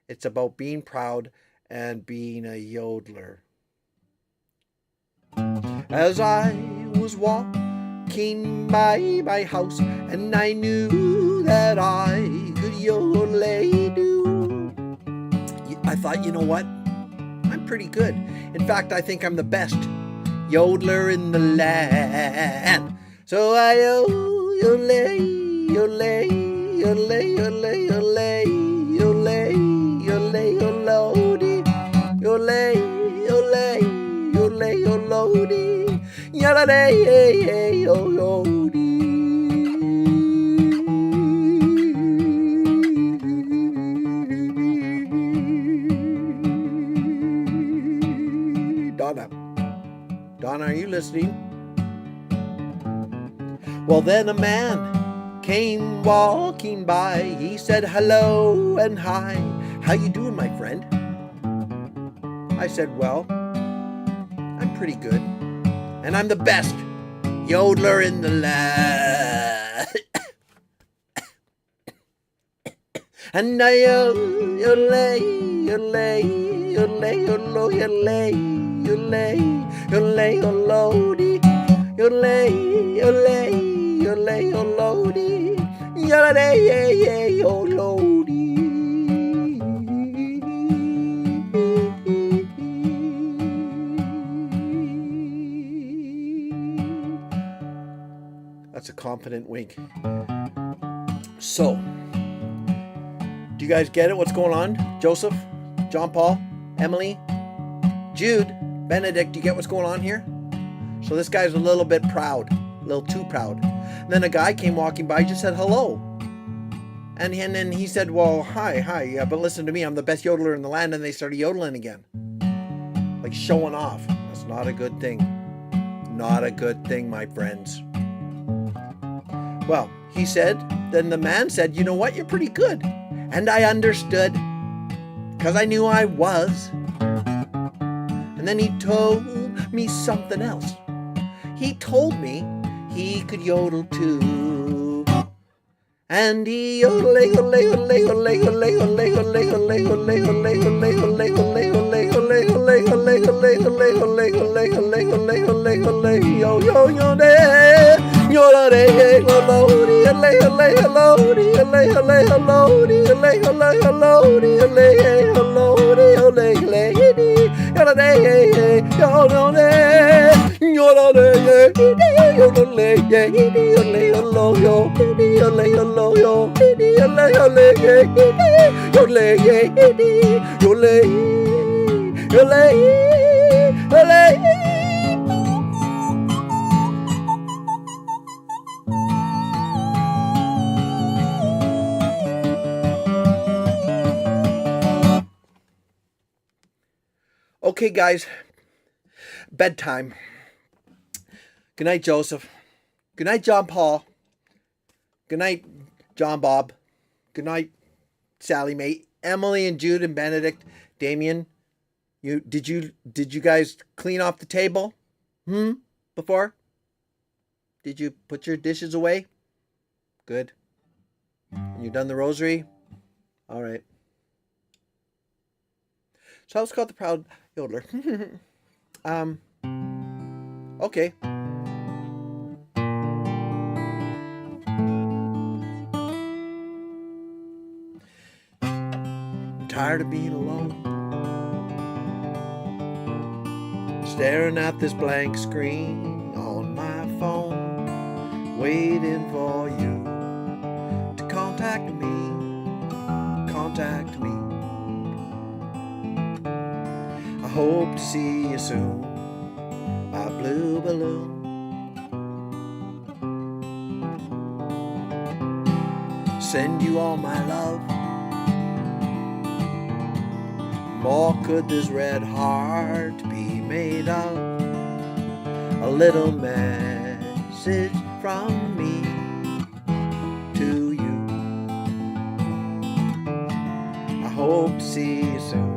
It's about being proud and being a yodeler. As I was walking by my house, and I knew that I could yodel-do, I thought, you know what? I'm pretty good. In fact, I think I'm the best yodeler in the land. So I yodel, yodel, yodel, yodel, yodel, yodel, yodel, yodel, yodel, yodel, yodel, yodel. Donna, are you listening? Well, then a man came walking by. He said hello and hi. How you doing, my friend? I said, well, I'm pretty good. And I'm the best yodeler in the land. And I yodel, yodel, yodel, yodel, yodel, yodel, yodel, yodel, That's a confident wink. So, do you guys get it? What's going on? Joseph, John Paul, Emily, Jude, Benedict, do you get what's going on here? So this guy's a little bit proud, a little too proud. And then a guy came walking by, just said hello. And then he said, well, hi, yeah, but listen to me, I'm the best yodeler in the land. And they started yodeling again. Like showing off. That's not a good thing. Not a good thing, my friends. Well, he said, then the man said, you know what, you're pretty good. And I understood, because I knew I was. And then he told me something else. He told me he could yodel too. And he yodel, yodel, yodel, yodel, yodel, yodel, yodel, yodel, yodel, yodel, yodel, Okay, guys, bedtime. Good night, Joseph. Good night, John Paul. Good night, John Bob. Good night, Sally Mae, Emily and Jude and Benedict, Damien. Did you guys clean off the table? Before? Did you put your dishes away? Good. And you done the rosary? All right. So I was called the proud yodeler. Okay. I'm tired of being alone, staring at this blank screen on my phone, waiting for you to contact me, contact me. I hope to see you soon, my blue balloon. Send you all my love. More could this red heart be made of? A little message from me to you. I hope to see you soon.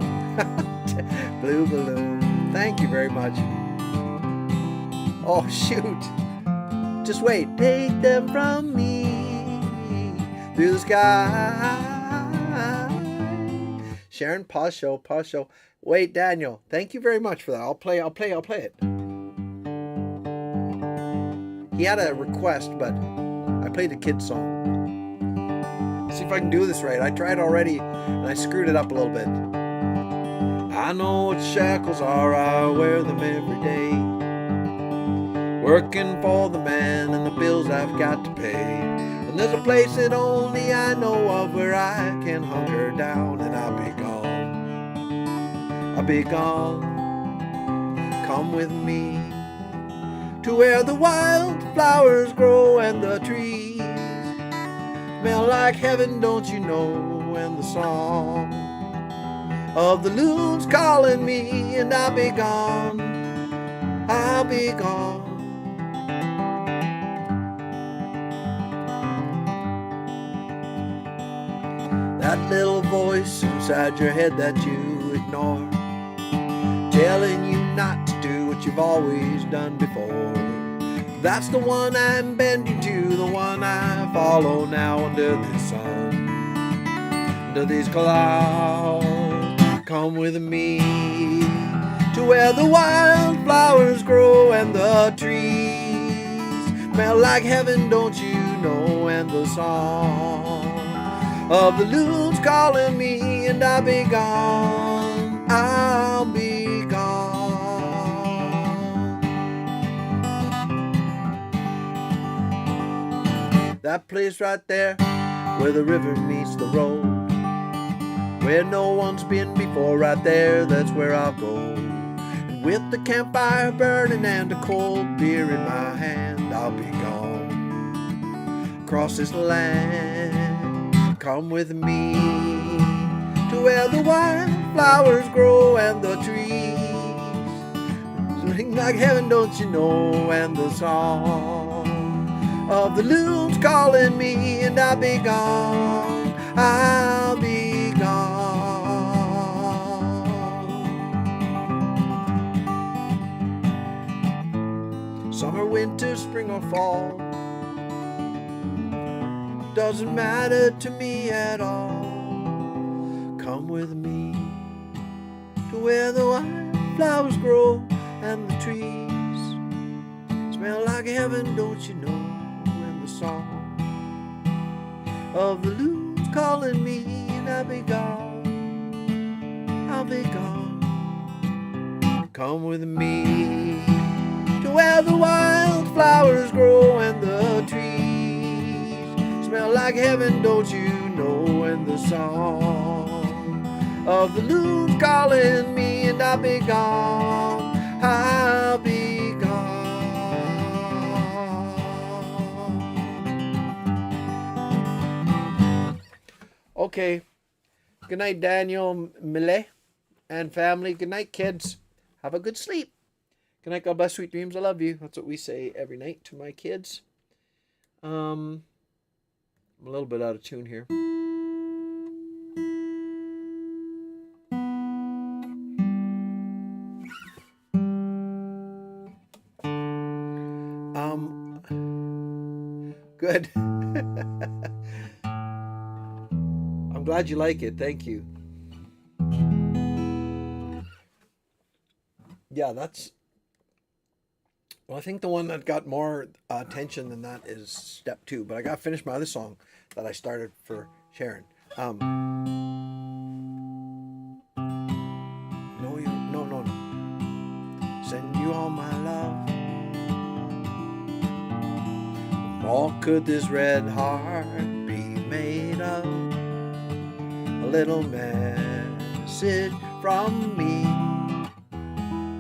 Blue balloon. Thank you very much. Oh, shoot. Just wait. Take them from me through the sky. Sharon, pause show, pause show. Wait, Daniel. Thank you very much for that. I'll play it. He had a request, but I played a kid's song. See if I can do this right. I tried already, and I screwed it up a little bit. I know what shackles are, I wear them every day. Working for the man and the bills I've got to pay. And there's a place that only I know of where I can hunker down, and I'll be gone. I'll be gone. Come with me to where the wild flowers grow and the trees smell like heaven, don't you know? And the song of the loon's calling me, and I'll be gone. I'll be gone. That little voice inside your head that you ignore, telling you not to do what you've always done before. That's the one I'm bending to, the one I follow now under this sun, under these clouds. Come with me to where the wild flowers grow and the trees smell like heaven, don't you know? And the song of the loon's calling me, and I'll be gone. I'll be gone. That place right there where the river meets the road, where no one's been before, right there, that's where I'll go. And with the campfire burning and a cold beer in my hand, I'll be gone. Across this land, come with me to where the wild flowers grow and the trees sing like heaven, don't you know? And the song of the loon's calling me, and I'll be gone. I'll be gone. Summer, winter, spring, or fall, doesn't matter to me at all. Come with me to where the wild flowers grow and the trees smell like heaven, don't you know? And the song of the loon's calling me, and I'll be gone. I'll be gone. Come with me to where the wild flowers grow and the trees smell like heaven, don't you know? And the song of the loon's calling me, and I'll be gone. I'll be gone. Okay. Good night, Daniel, Millet, and family. Good night, kids. Have a good sleep. Good night, God bless, sweet dreams. I love you. That's what we say every night to my kids. I'm a little bit out of tune here. Good. I'm glad you like it. Thank you. Yeah, that's. Well, I think the one that got more attention than that is step 2. But I got to finish my other song that I started for Sharon. No. Send you all my love. What could this red heart be made of? A little message from me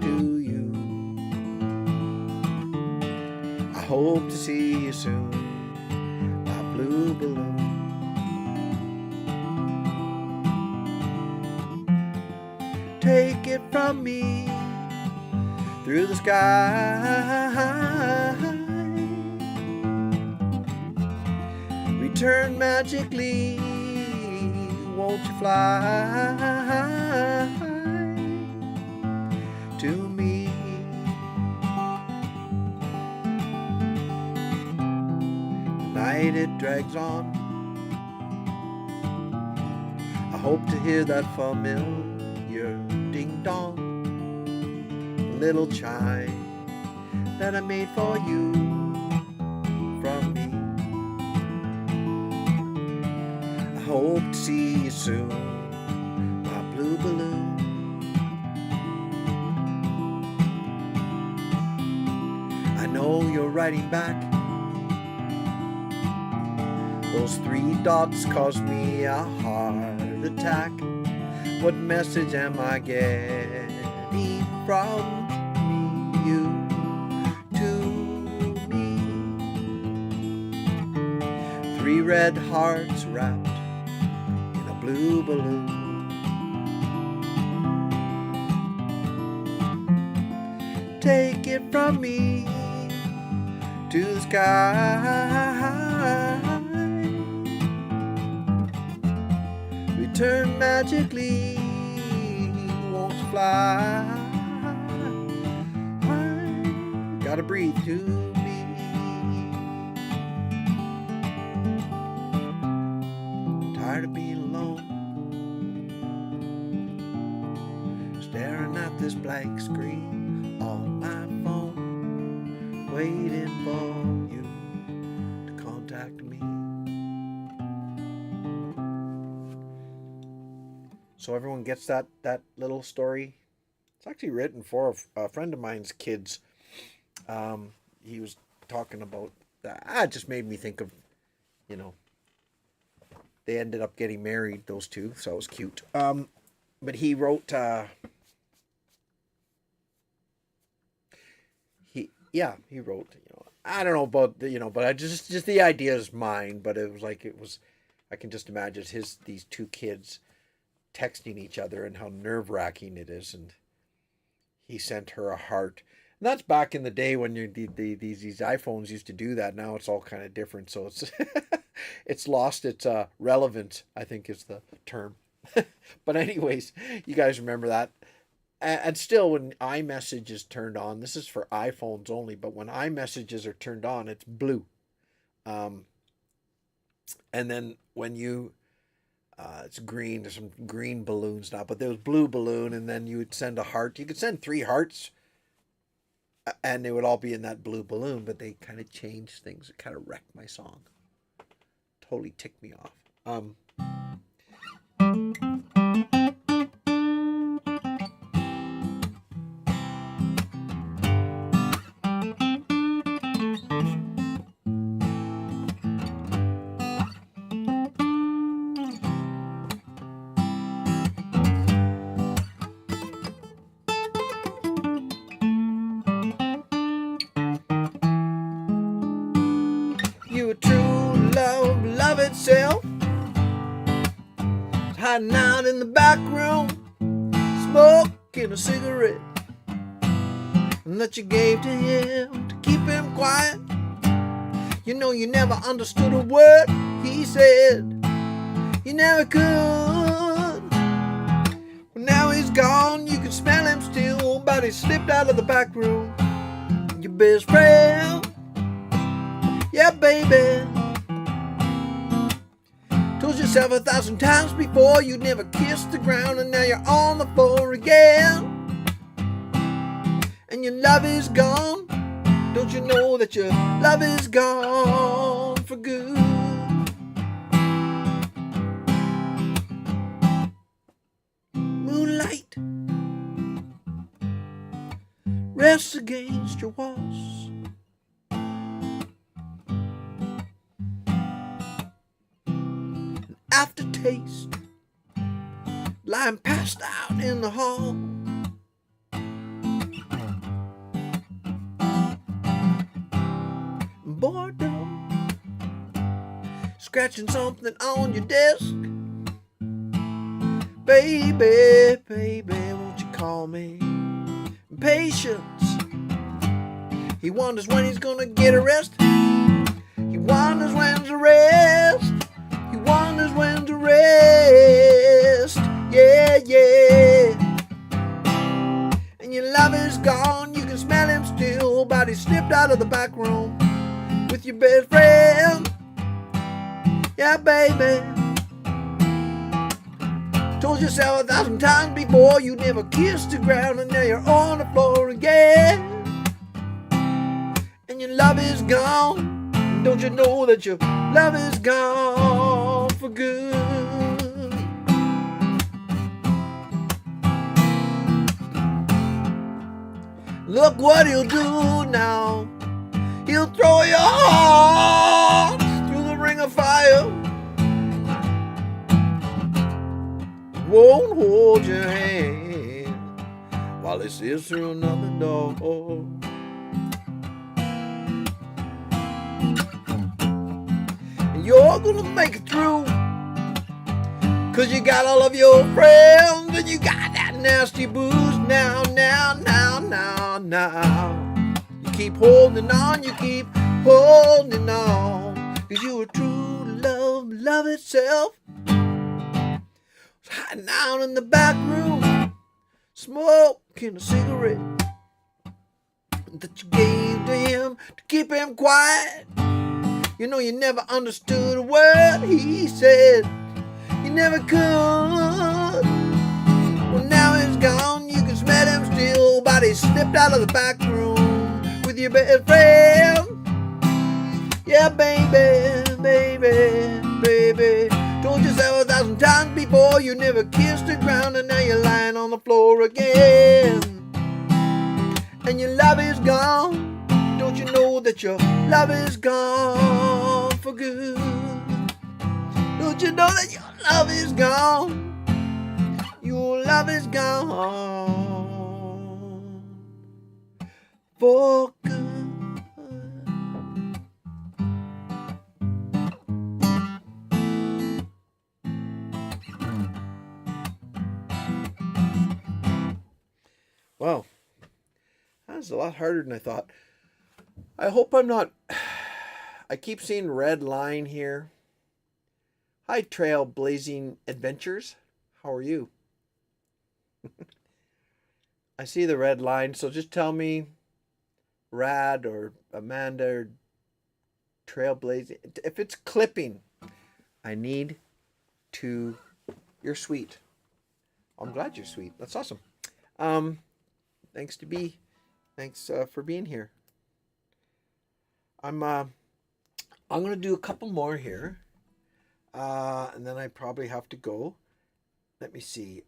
to you. I hope to see you soon, my blue balloon. Take it from me through the sky. Return magically, won't you fly to me? The night it drags on. I hope to hear that familiar ding-dong, little chime that I made for you from me. I hope to see you soon, my blue balloon. I know you're writing back. Those 3 dots caused me a heart attack. What message am I getting from you to me? 3 red hearts wrapped in a blue balloon. Take it from me to the sky. Return magically, won't you fly? Gotta breathe to me. Tired of being alone, staring at this blank screen on my phone, waiting for you to contact me. So everyone gets that little story. It's actually written for a friend of mine's kids. He was talking about that. It just made me think of, they ended up getting married, those two, so it was cute. But he wrote, he wrote, I don't know about, but I just the idea is mine, but it was, I can just imagine these 2 kids texting each other and how nerve-wracking it is. And he sent her a heart. And that's back in the day when these iPhones used to do that. Now it's all kind of different. So it's it's lost its relevance, I think is the term. But anyways, you guys remember that. And still, when iMessage is turned on, this is for iPhones only, but when iMessages are turned on, it's blue. And then when you it's green. There's some green balloons now, but there was blue balloon, and then you would send a heart. You could send 3 hearts, and they would all be in that blue balloon, but they kind of changed things. It kind of wrecked my song. Totally ticked me off. You a true love itself, hiding out in the back room, smoking a cigarette, and that you gave to him to keep him quiet. You never understood a word he said. You never could. Well, now he's gone, you can smell him still, but he slipped out of the back room. Your best friend, Yeah, baby. Told yourself 1,000 times before you never kissed the ground, and now you're on the floor again. And your love is gone. Don't you know that your love is gone for good? Moonlight rests against your walls. An aftertaste lying passed out in the hall. Boredom scratching something on your desk. Baby, baby, won't you call me? Patience, he wonders when he's gonna get a rest. He wonders when's the rest. He wonders when's the rest. Yeah, yeah. And your love is gone, you can smell him still, but he slipped out of the back room with your best friend. Yeah, baby. Told yourself 1,000 times before you never kissed the ground, and now you're on the floor again. And your love is gone. Don't you know that your love is gone for good? Look what he'll do now. He'll throw your heart through the ring of fire. Won't hold your hand while he sees through another door. And you're gonna make it through, 'cause you got all of your friends, and you got that nasty booze now, now, now, now, now. You keep holding on, you keep holding on, 'cause you were true love, love itself. Hiding out in the back room, smoking a cigarette that you gave to him to keep him quiet. You know you never understood a word he said. You never could. Well, now he's gone, you can smell him still, but he slipped out of the back room with your best friend. Yeah, baby, baby, baby. Told yourself 1,000 times before you never kissed the ground, and now you're lying on the floor again. And your love is gone. Don't you know that your love is gone for good? Don't you know that your love is gone? Your love is gone for good. Wow, that was a lot harder than I thought. I hope I'm not... I keep seeing red line here. Hi, Trailblazing Adventures. How are you? I see the red line, so just tell me Rad or Amanda or Trailblazing. If it's clipping, I need to... You're sweet. I'm glad you're sweet. That's awesome. Thanks to B. Thanks for being here. I'm gonna do a couple more here, and then I probably have to go. Let me see.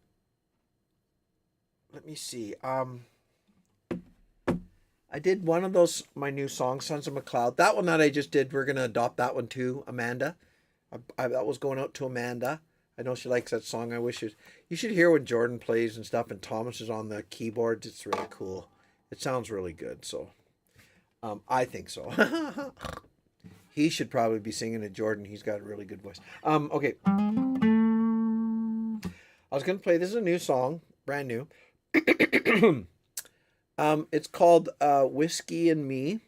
I did one of those, my new song, Sons of McLeod. That one that I just did, we're gonna adopt that one too, Amanda. That was going out to Amanda. I know she likes that song. I wish you should hear when Jordan plays and stuff, and Thomas is on the keyboards. It's really cool. It sounds really good. So, I think so. He should probably be singing to Jordan. He's got a really good voice. Okay. I was gonna play. This is a new song, brand new. It's called "Whiskey and Me,"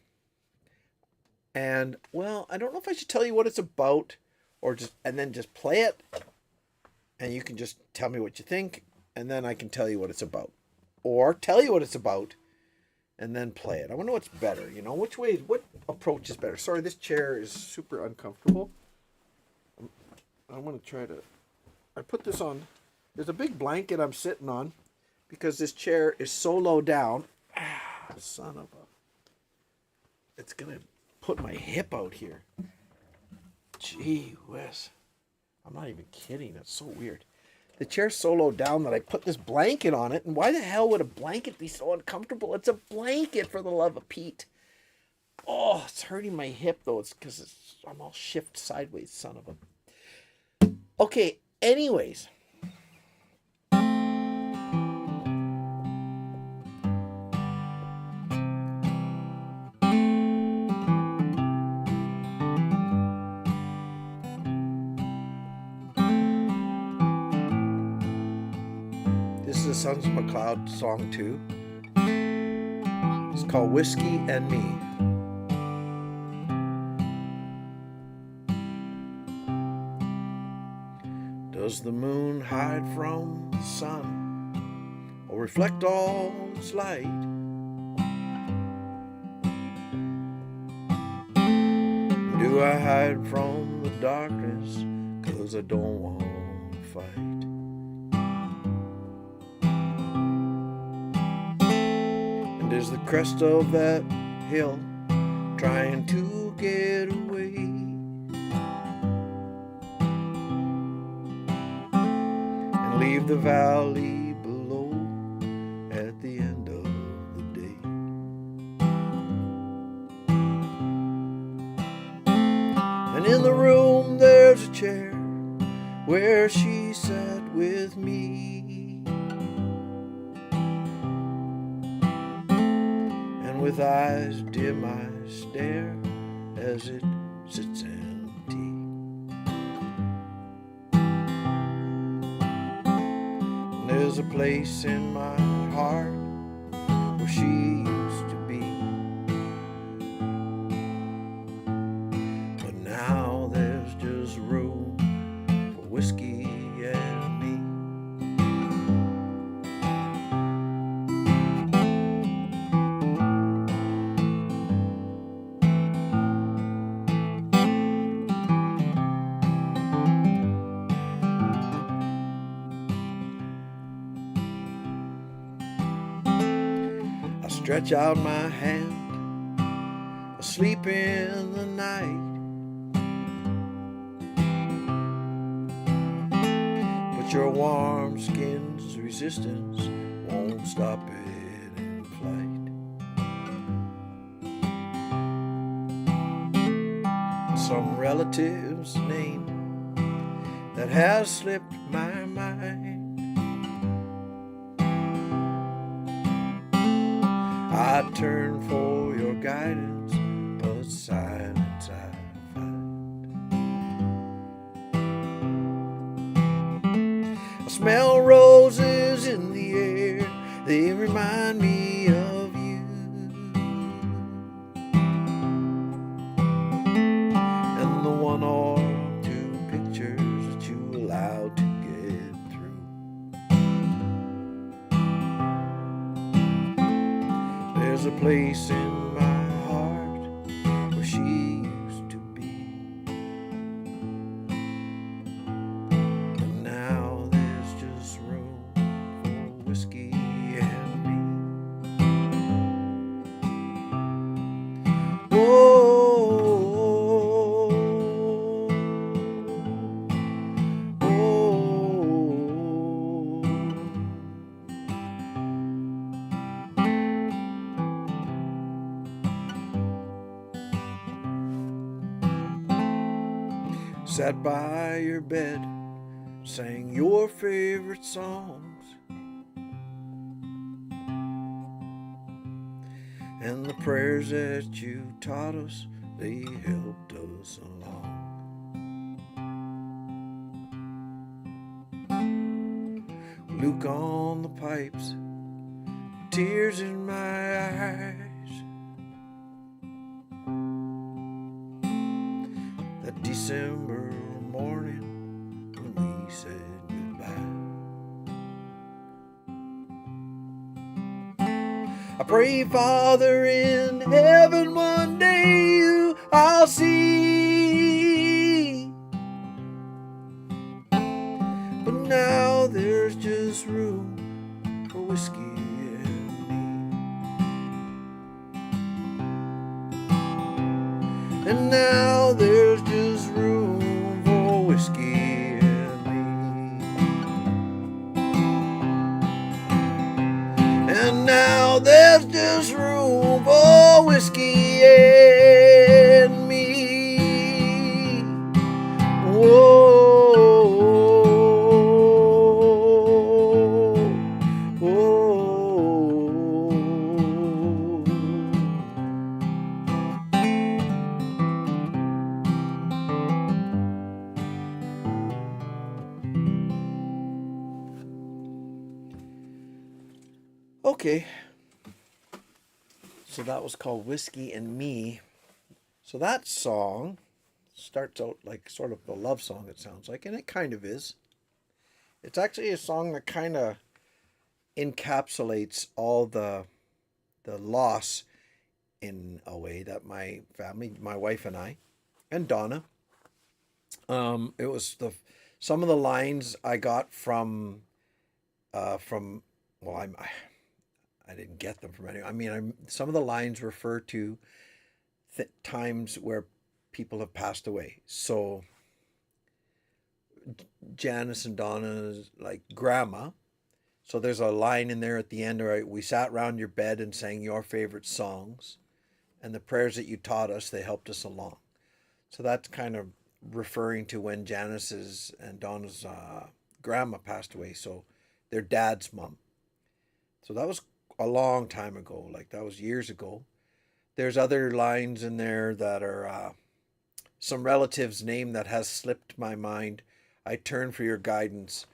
and well, I don't know if I should tell you what it's about, or just play it. And you can just tell me what you think, and then I can tell you what it's about. Or tell you what it's about, and then play it. I wonder what's better. You know, what approach is better? Sorry, this chair is super uncomfortable. I'm going to try to. I put this on. There's a big blanket I'm sitting on because this chair is so low down. Son of a. It's going to put my hip out here. Gee whiz. I'm not even kidding. That's so weird. The chair's so low down that I put this blanket on it. And why the hell would a blanket be so uncomfortable? It's a blanket, for the love of Pete. Oh, it's hurting my hip, though. It's because I'm all shift sideways, son of a. Okay, anyways. This is a Sons of McCloud song, too. It's called Whiskey and Me. Does the moon hide from the sun or reflect all its light? Do I hide from the darkness 'cause I don't want to fight? And is the crest of that hill trying to get away? Leave the valley below at the end of the day. And in the room there's a chair where she sat with me, and with eyes dim I stare as it sits empty. There's a place in my heart where she used to be, but now there's just room for whiskey and me. Stretch out my hand, asleep in the night, but your warm skin's resistance won't stop it in flight. Some relative's name that has slipped my mind, I turn for your guidance, but silence I find. I smell roses in the air, they remind me of you, and the one or two pictures that you allowed to get through. There's a place in my heart where she used to be, but now there's just room for whiskey and me. Sat by your bed, sang your favorite songs, and the prayers that you taught us, they helped us along. Luke on the pipes, tears in my eyes, that December morning when we said goodbye. I pray, Father, in heaven one day you I'll see. But now there's just room for whiskey and me. And now there's just room for whiskey and me. And now there's just room for whiskey and me. Whoa. Okay, so that was called Whiskey and Me. So that song starts out like sort of a love song, it sounds like, and it kind of is. It's actually a song that kind of encapsulates all the loss in a way that my family, my wife and I, and Donna, it was the some of the lines I got from well, I didn't get them from anyone. I mean, some of the lines refer to times where people have passed away. So Janice and Donna's like grandma. So there's a line in there at the end, right? We sat round your bed and sang your favorite songs, and the prayers that you taught us, they helped us along. So that's kind of referring to when Janice's and Donna's grandma passed away. So their dad's mom. So that was a long time ago. Like that was years ago. There's other lines in there that are some relative's name that has slipped my mind. I turn for your guidance,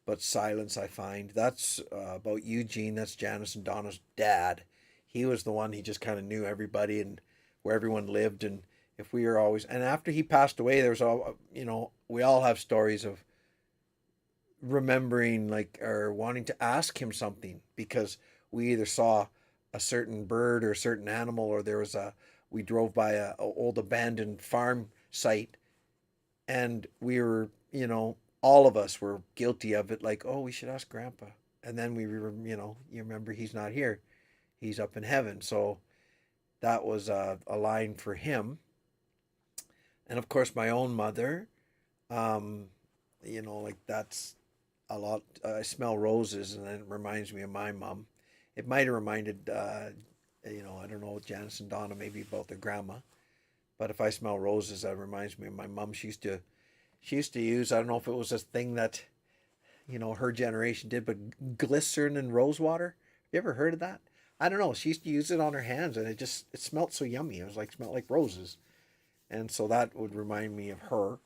but silence I find. That's about Eugene. That's Janice and Donna's dad. He was the one, he just kind of knew everybody and where everyone lived. And if we were always, and after he passed away, there's all, we all have stories of remembering like, or wanting to ask him something because we either saw a certain bird or a certain animal, or we drove by a old abandoned farm site, and we were, all of us were guilty of it. Like, oh, we should ask Grandpa. And then you remember he's not here. He's up in heaven. So that was a line for him. And of course, my own mother, like that's a lot. I smell roses, and then it reminds me of my mom. It might have reminded, I don't know, Janice and Donna, maybe about their grandma. But if I smell roses, that reminds me of my mom. She used to use, I don't know if it was a thing that, her generation did, but glycerin and rose water. Have you ever heard of that? I don't know. She used to use it on her hands, and it smelled so yummy. It was like, smelled like roses. And so that would remind me of her.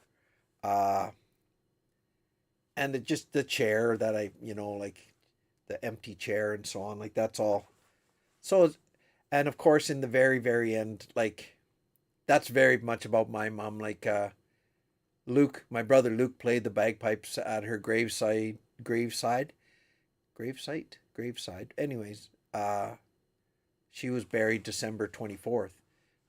And just the chair that like the empty chair and so on, like that's all. So, and of course, in the very, very end, like that's very much about my mom. Like, Luke, my brother Luke, played the bagpipes at her graveside. Anyways, she was buried December 24th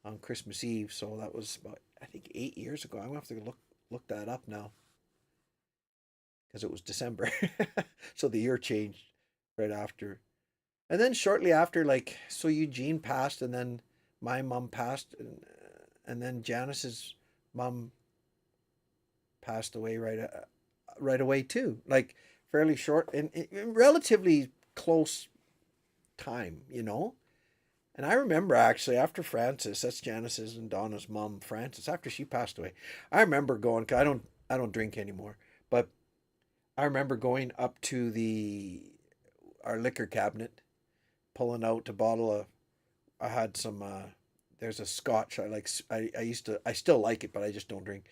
on Christmas Eve. So that was about, I think, 8 years ago. I'm gonna have to look that up now because it was December. So the year changed right after. And then shortly after, like, so Eugene passed, and then my mom passed, and then Janice's mom passed away right away too. Like fairly short and relatively close time. And I remember actually after Frances, that's Janice's and Donna's mom, Frances, after she passed away, I remember going. 'Cause I don't drink anymore, but I remember going up to our liquor cabinet, pulling out a bottle of. I had some. There's a Scotch I like. I used to. I still like it, but I just don't drink.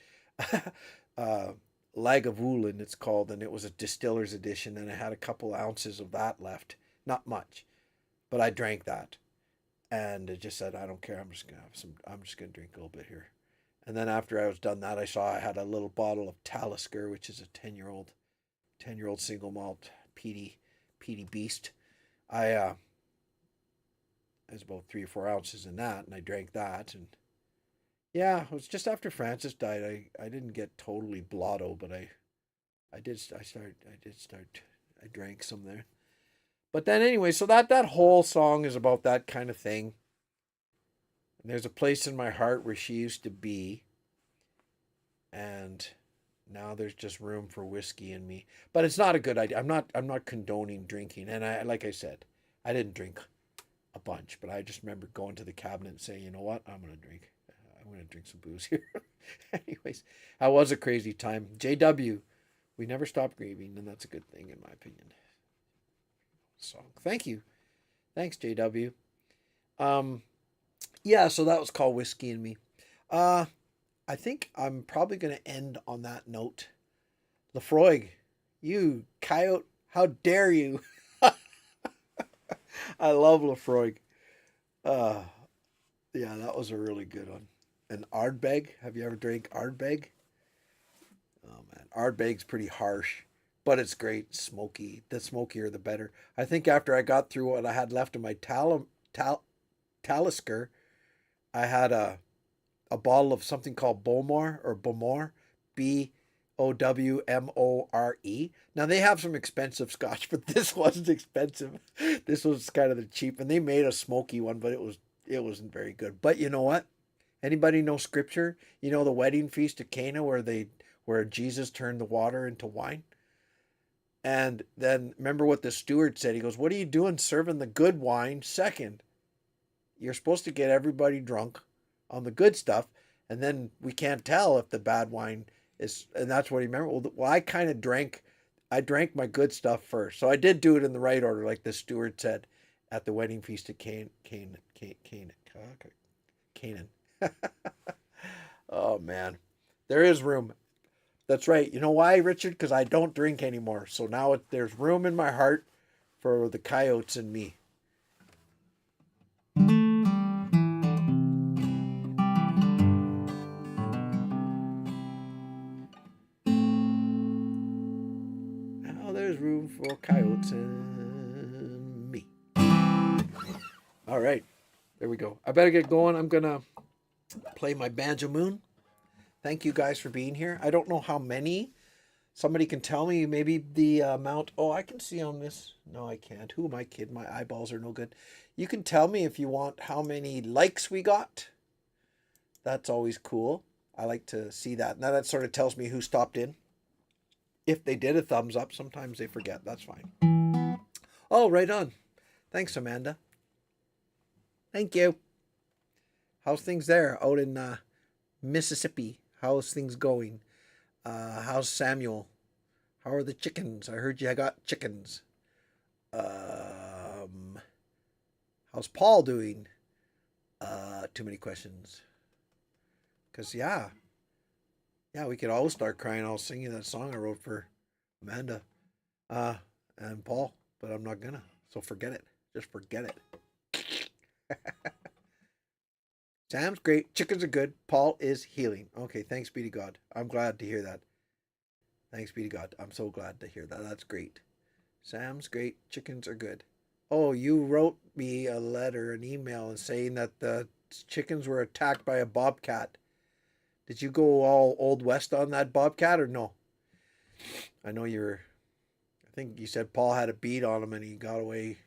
uh, Lagavulin, it's called, and it was a distiller's edition, and I had a couple ounces of that left. Not much, but I drank that, and it just said, I don't care. I'm just gonna have some. I'm just gonna drink a little bit here. And then after I was done that, I saw I had a little bottle of Talisker, which is a 10-year old single malt peaty beast. I There's about 3 or 4 ounces in that, and I drank that, and yeah, it was just after Francis died. I didn't get totally blotto, but I drank some there. But then anyway, so that whole song is about that kind of thing. And there's a place in my heart where she used to be, and now there's just room for whiskey in me. But it's not a good idea. I'm not condoning drinking. And I like I said, I didn't drink a bunch, but I just remember going to the cabinet and saying, you know what, I'm gonna drink. I'm gonna drink some booze here. Anyways, that was a crazy time. JW, we never stop grieving, and that's a good thing in my opinion. So thank you. Thanks, JW. Yeah, so that was called Whiskey and Me. I think I'm probably going to end on that note. Lefroy, you coyote, how dare you? I love Lefroy. Uh, yeah, that was a really good one. And Ardbeg, have you ever drank Ardbeg? Oh man, Ardbeg's pretty harsh, but it's great, smoky. The smokier, the better. I think after I got through what I had left in my Talisker, I had a bottle of something called Bowmore, Bowmore. Now they have some expensive scotch, but this wasn't expensive. This was kind of the cheap, and they made a smoky one, but it wasn't very good. But you know what? Anybody know scripture? You know the wedding feast at Cana where Jesus turned the water into wine? And then remember what the steward said. He goes, "What are you doing serving the good wine second? You're supposed to get everybody drunk on the good stuff, and then we can't tell if the bad wine is." And that's what he remembered. Well, I drank my good stuff first, so I did do it in the right order, like the steward said at the wedding feast of Canaan. Oh man, there is room. That's right. You know why, Richard? Because I don't drink anymore. So now there's room in my heart for the coyotes and me. Now there's room for coyotes and me. All right. There we go. I better get going. I'm going to play my Banjo Moon. Thank you guys for being here. I don't know how many. Somebody can tell me maybe the amount. Oh, I can see on this. No, I can't. Who am I kidding? My eyeballs are no good. You can tell me if you want how many likes we got. That's always cool. I like to see that. Now that sort of tells me who stopped in. If they did a thumbs up, sometimes they forget. That's fine. Oh, right on. Thanks, Amanda. Thank you. How's things there out in Mississippi? How's things going? How's Samuel? How are the chickens? I heard you got chickens. How's Paul doing? Too many questions. Because, yeah, we could always start crying. I was singing that song I wrote for Amanda and Paul, but I'm not gonna. So forget it. Just forget it. Sam's great. Chickens are good. Paul is healing. Okay, thanks be to God. I'm glad to hear that. Thanks be to God. I'm so glad to hear that. That's great. Sam's great. Chickens are good. Oh, you wrote me a letter, an email, and saying that the chickens were attacked by a bobcat. Did you go all Old West on that bobcat or no? I know I think you said Paul had a bead on him and he got away.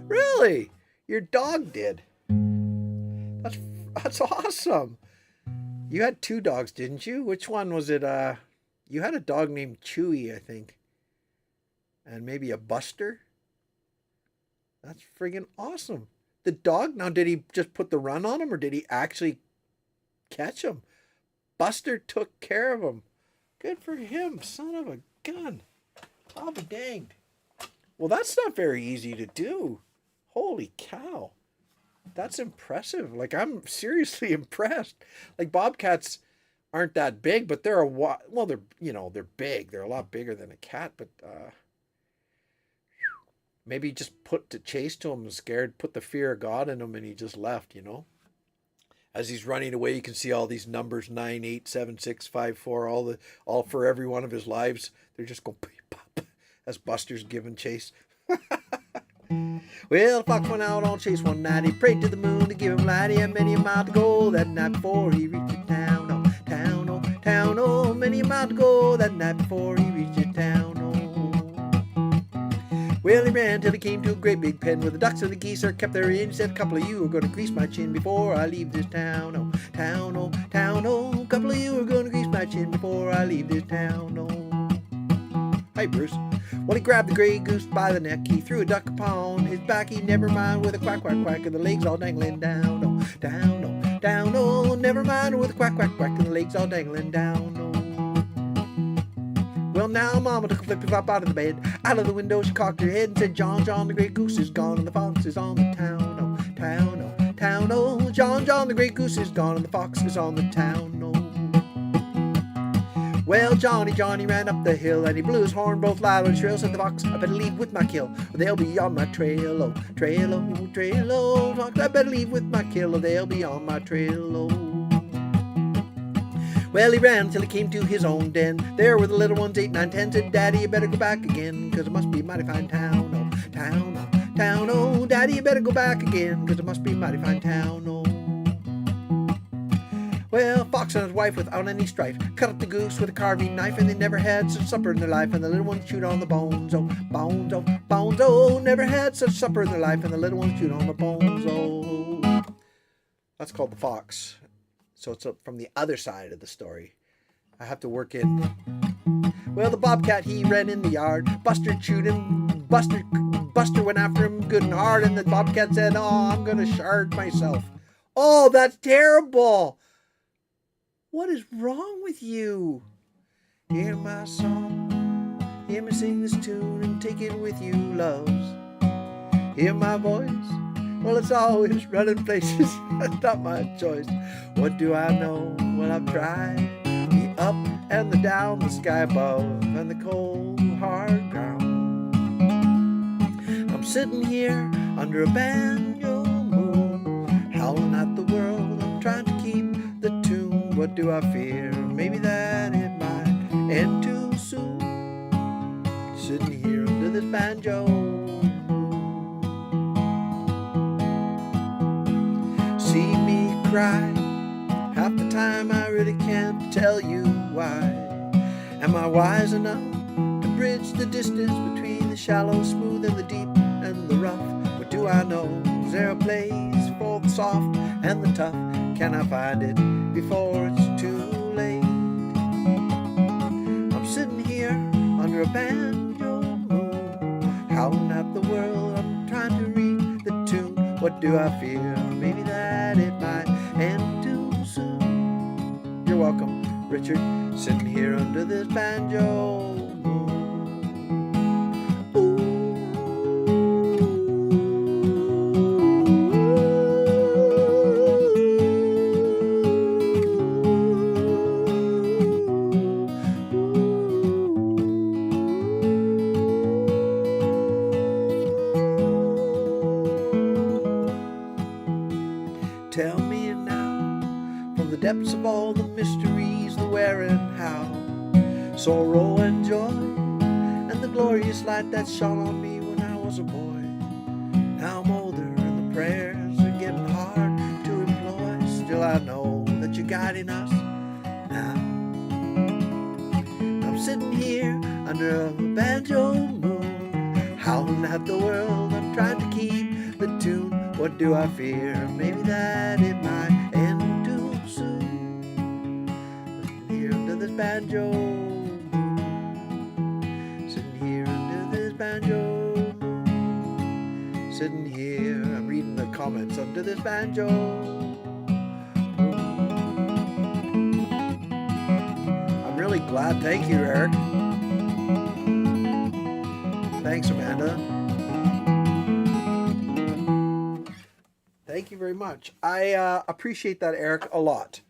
Really? Your dog did? That's awesome. You had 2 dogs, didn't you? Which one was it? You had a dog named Chewy, I think. And maybe a Buster? That's friggin' awesome. The dog, now did he just put the run on him or did he actually catch him? Buster took care of him. Good for him, son of a gun. I'll be danged. Well, that's not very easy to do. Holy cow. That's impressive. Like, I'm seriously impressed. Like, bobcats aren't that big, but they're they're big. They're a lot bigger than a cat, but Maybe he just put the chase to him and scared, put the fear of God in him, and he just left, As he's running away, you can see all these numbers 9, 8, 7, 6, 5, 4, all for every one of his lives. They're just going beep, pop as Buster's giving chase. Well, the fox went out on chase one night. He prayed to the moon to give him light. He had many a mile to go that night before he reached the town. Oh, town, oh, town, oh, many a mile to go that night before he reached the town. Oh. Well, he ran till he came to a great big pen where the ducks and the geese are kept therein. He said, a couple of you are going to grease my chin before I leave this town. Oh, town, oh, town, oh, a couple of you are going to grease my chin before I leave this town. Oh. Hi, Bruce. Well, he grabbed the gray goose by the neck. He threw a duck upon his back. He never mind with a quack, quack, quack, and the legs all dangling down. Oh, down, oh, down, oh, never mind with a quack, quack, quack, and the legs all dangling down. Oh. Well, now Mama took a flip-flop out of the bed. Out of the window she cocked her head and said, John, John, the gray goose is gone and the fox is on the town. Oh, town, oh, town, oh, John, John, the gray goose is gone and the fox is on the town. Oh. Well, Johnny ran up the hill and he blew his horn both loud and shrill. Said the fox, I better leave with my kill, or they'll be on my trail. Oh, trail, oh, trail, oh, fox, I better leave with my kill, or they'll be on my trail. Oh. Well, he ran till he came to his own den. There were the little ones, 8, 9, 10. Said, Daddy, you better go back again, 'cause it must be a mighty fine town. Oh, town, oh, town, oh, Daddy, you better go back again, 'cause it must be a mighty fine town. Oh. Well, Fox and his wife, without any strife, cut up the goose with a carving knife, and they never had such supper in their life, and the little ones chewed on the bones. Oh, bones, oh, bones, oh, never had such supper in their life, and the little ones chewed on the bones. Oh. That's called the fox. So it's from the other side of the story. I have to work in. Well, the bobcat, he ran in the yard. Buster chewed him. Buster went after him good and hard, and the bobcat said, oh, I'm going to shard myself. Oh, that's terrible. What is wrong with you? Hear my song, hear me sing this tune, and take it with you, loves. Hear my voice, well, it's always running places. That's not my choice. What do I know? Well, I've tried the up and the down, the sky above, and the cold, hard ground. I'm sitting here under a banjo moon, howling at the world. I'm trying to keep the tune. What do I fear? Maybe that it might end too soon. Sitting here under this banjo. See me cry. Half the time I really can't tell you why. Am I wise enough to bridge the distance between the shallow, smooth, and the deep and the rough? What do I know? Is there a place for the soft and the tough? Can I find it before it's too late? I'm sitting here under a banjo moon, howling at the world. I'm trying to read the tune. What do I fear? Maybe that it might end too soon. You're welcome, Richard. Sitting here under this banjo moon. Tell me now, from the depths of all the mysteries, the where and how, sorrow and joy, and the glorious light that shone on me when I was a boy. Now I'm older and the prayers are getting hard to employ. Still I know that you're guiding us now. I'm sitting here under a banjo moon, howling at the world. I'm trying to keep the tune. What do I fear? Maybe that it might end too soon. Sitting here under this banjo, sitting here under this banjo, sitting here. I'm reading the comments under this banjo. I'm really glad. Thank you, Eric. Thanks, Amanda. Thank you very much. I appreciate that, Eric, a lot.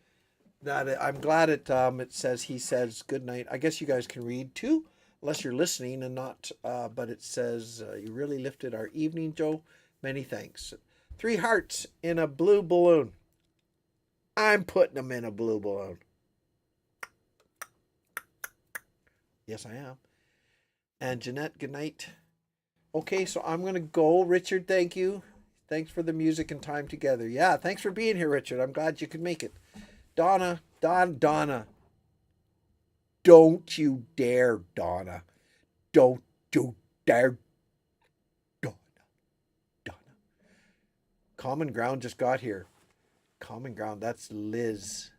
That I'm glad it says he says good night. I guess you guys can read too, unless you're listening and not, but it says, you really lifted our evening, Joe. Many thanks. 3 hearts in a blue balloon. I'm putting them in a blue balloon. Yes, I am. And Jeanette, good night. Okay, so I'm going to go. Richard, thank you. Thanks for the music and time together. Yeah, thanks for being here, Richard. I'm glad you could make it. Donna. Don't you dare, Donna. Don't you dare, Donna. Common Ground just got here. Common Ground, that's Liz,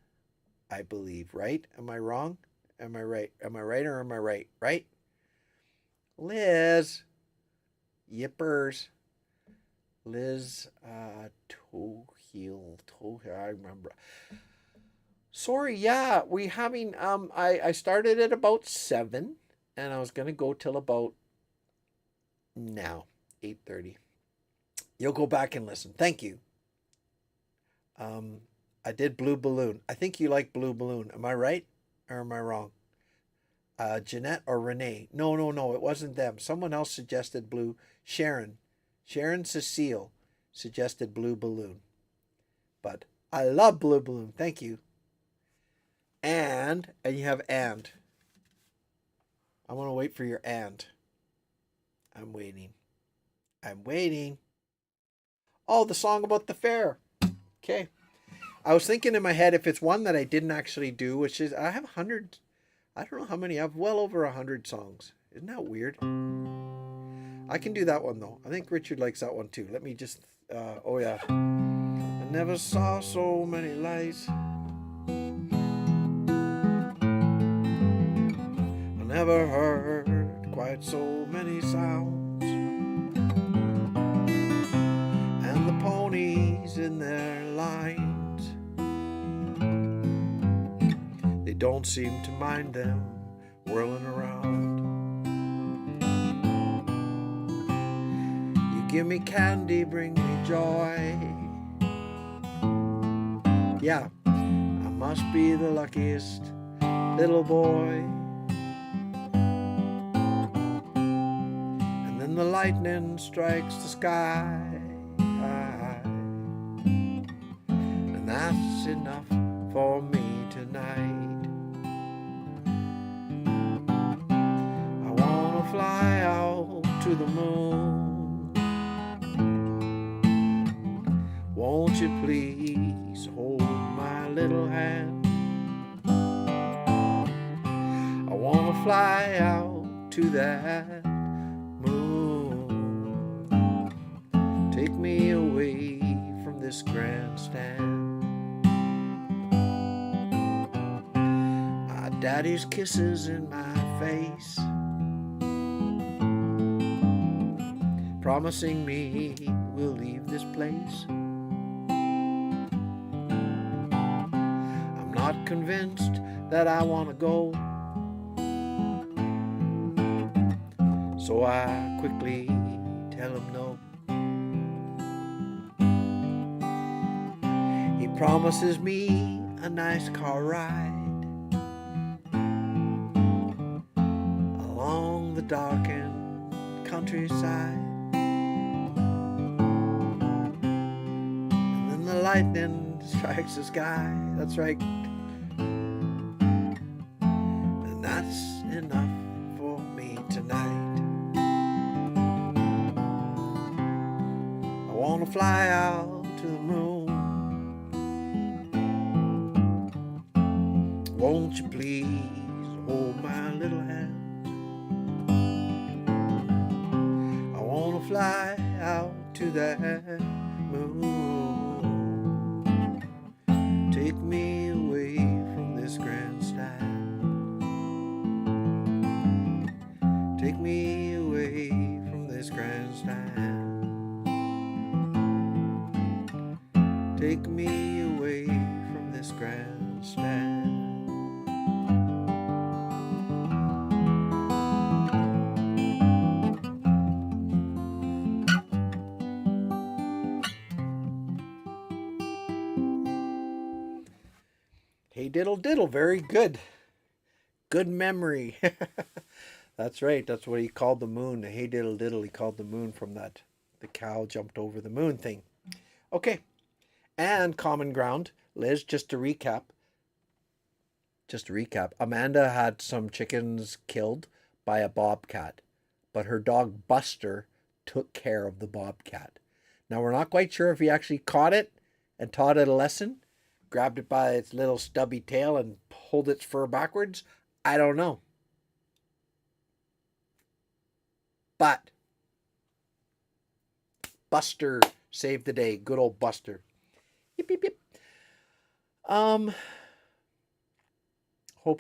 I believe, right? Am I wrong? Am I right? Am I right or am I right? Right? Liz. Yippers. Liz Tohill. I remember. Sorry, yeah, we having I started at about 7 and I was gonna go till about now, 8:30. You'll go back and listen. Thank you. I did Blue Balloon. I think you like Blue Balloon. Am I right or am I wrong? Jeanette or Renee? No, it wasn't them. Someone else suggested Blue. Sharon Cecile suggested Blue Balloon. But I love Blue Balloon. Thank you. And you have and. I want to wait for your and. I'm waiting. Oh, the song about the fair. Okay. I was thinking in my head if it's one that I didn't actually do, which is I have 100. I don't know how many. I have well over 100 songs. Isn't that weird? I can do that one though. I think Richard likes that one too. Let me just. Oh yeah. I never saw so many lights. I never heard quite so many sounds. And the ponies in their lines, they don't seem to mind them whirling around. You give me candy, bring me joy. Yeah, I must be the luckiest little boy. And then the lightning strikes the sky, and that's enough for me tonight. I wanna fly out to the moon. Won't you please hold my little hand? I wanna fly out to that moon. Take me away from this grandstand. My daddy's kisses in my face, promising me we'll leave this place. I'm not convinced that I want to go, so I quickly tell him no. He promises me a nice car ride along the darkened countryside. And then the lightning strikes the sky. That's right. And that's enough for me tonight. I want to fly out to the moon. Won't you please hold my little hand? I want to fly out to that moon. Take me away from this grandstand. Take me away from this grandstand. Take me away from this grandstand. Hey diddle diddle, very good. Good memory. That's right. That's what he called the moon. Hey diddle diddle. He called the moon from that. The cow jumped over the moon thing. Okay. And common ground, Liz. Just to recap. Amanda had some chickens killed by a bobcat, but her dog Buster took care of the bobcat. Now we're not quite sure if he actually caught it and taught it a lesson, grabbed it by its little stubby tail and pulled its fur backwards. I don't know. But Buster saved the day. Good old Buster. Yip, yip, yip. Hope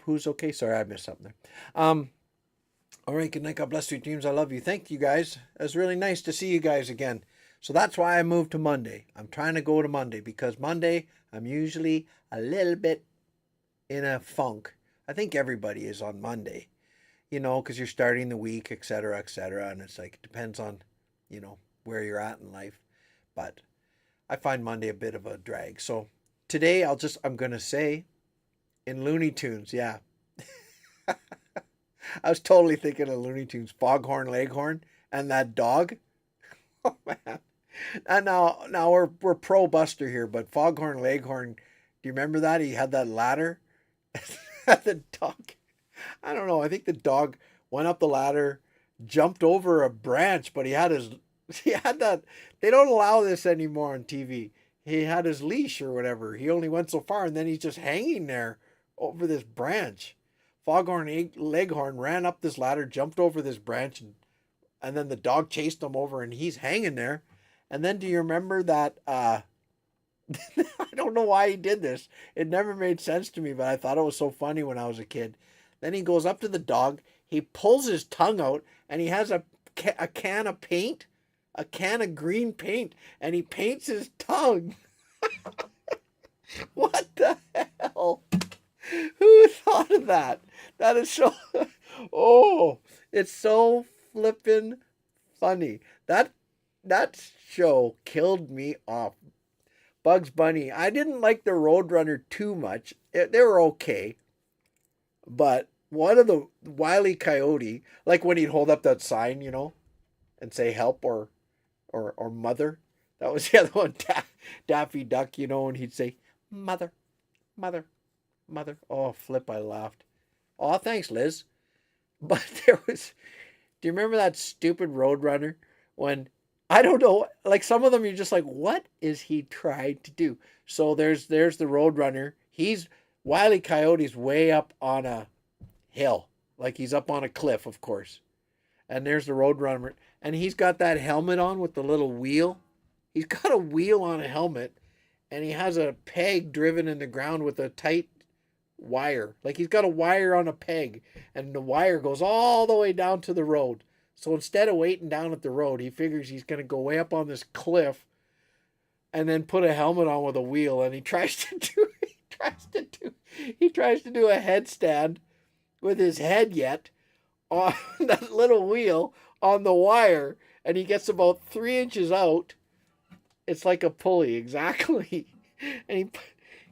who's okay. Sorry, I missed something there. All right, good night. God bless, sweet dreams. I love you. Thank you, guys. It was really nice to see you guys again. So that's why I moved to Monday. I'm trying to go to Monday because Monday I'm usually a little bit in a funk. I think everybody is on Monday, because you're starting the week, etc., etc. And it's like, it depends on, where you're at in life. But I find Monday a bit of a drag. So today I'm going to say in Looney Tunes, yeah. I was totally thinking of Looney Tunes, Foghorn Leghorn, and that dog. Oh man! And now we're pro Buster here, but Foghorn Leghorn. Do you remember that he had that ladder? The dog. I don't know. I think the dog went up the ladder, jumped over a branch, but he had that. They don't allow this anymore on TV. He had his leash or whatever. He only went so far, and then he's just hanging there over this branch. Foghorn Leghorn ran up this ladder, jumped over this branch, and then the dog chased him over, and he's hanging there. And then do you remember that? I don't know why he did this. It never made sense to me, but I thought it was so funny when I was a kid. Then he goes up to the dog, he pulls his tongue out, and he has a can of paint, a can of green paint, and he paints his tongue. What the hell? Who thought of that? That is so... Oh, it's so flippin' funny. That show killed me off. Bugs Bunny. I didn't like the Roadrunner too much. They were okay. But one of the Wile E. Coyote, like when he'd hold up that sign, and say help or mother. That was the other one, Daffy Duck, and he'd say, mother, mother, mother. Oh, flip, I laughed. Oh, thanks, Liz. But do you remember that stupid Roadrunner when, I don't know, like some of them you're just like, what is he trying to do? So there's the Roadrunner. Wile E. Coyote's way up on a hill. Like he's up on a cliff, of course. And there's the Roadrunner. And he's got that helmet on with the little wheel. He's got a wheel on a helmet. And he has a peg driven in the ground with a tight wire. Like he's got a wire on a peg. And the wire goes all the way down to the road. So instead of waiting down at the road, he figures he's going to go way up on this cliff and then put a helmet on with a wheel. And he tries to do a headstand with his head yet on that little wheel on the wire. And he gets about 3 inches out. It's like a pulley, exactly. And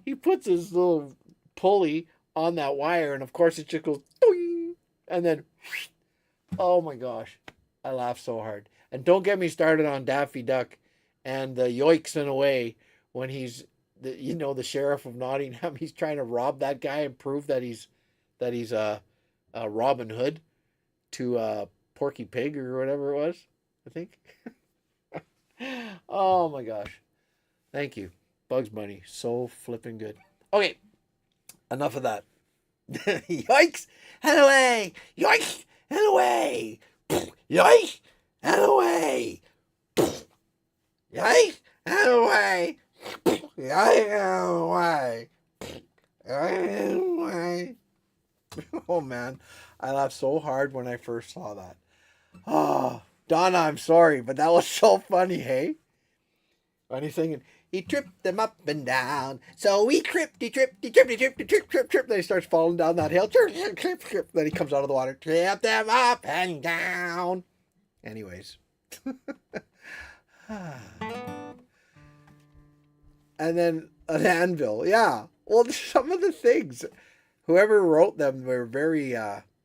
he puts his little pulley on that wire. And of course it just goes, doing, and then, oh my gosh, I laughed so hard. And don't get me started on Daffy Duck and the yoiks in a way when he's the sheriff of Nottingham. He's trying to rob that guy and prove that he's Robin Hood to Porky Pig or whatever it was, I think. Oh my gosh. Thank you. Bugs Bunny. So flipping good. Okay. Enough of that. Yikes and away. Yikes and away. Yikes and away. Yikes and away. Yikes and away. Yikes and away. Oh man. I laughed so hard when I first saw that. Oh, Donna, I'm sorry, but that was so funny, hey? And he's singing, he tripped them up and down. So he tripped. Then he starts falling down that hill. Then he comes out of the water. Trip them up and down. Anyways. And then an anvil. Yeah. Well, some of the things, whoever wrote them were very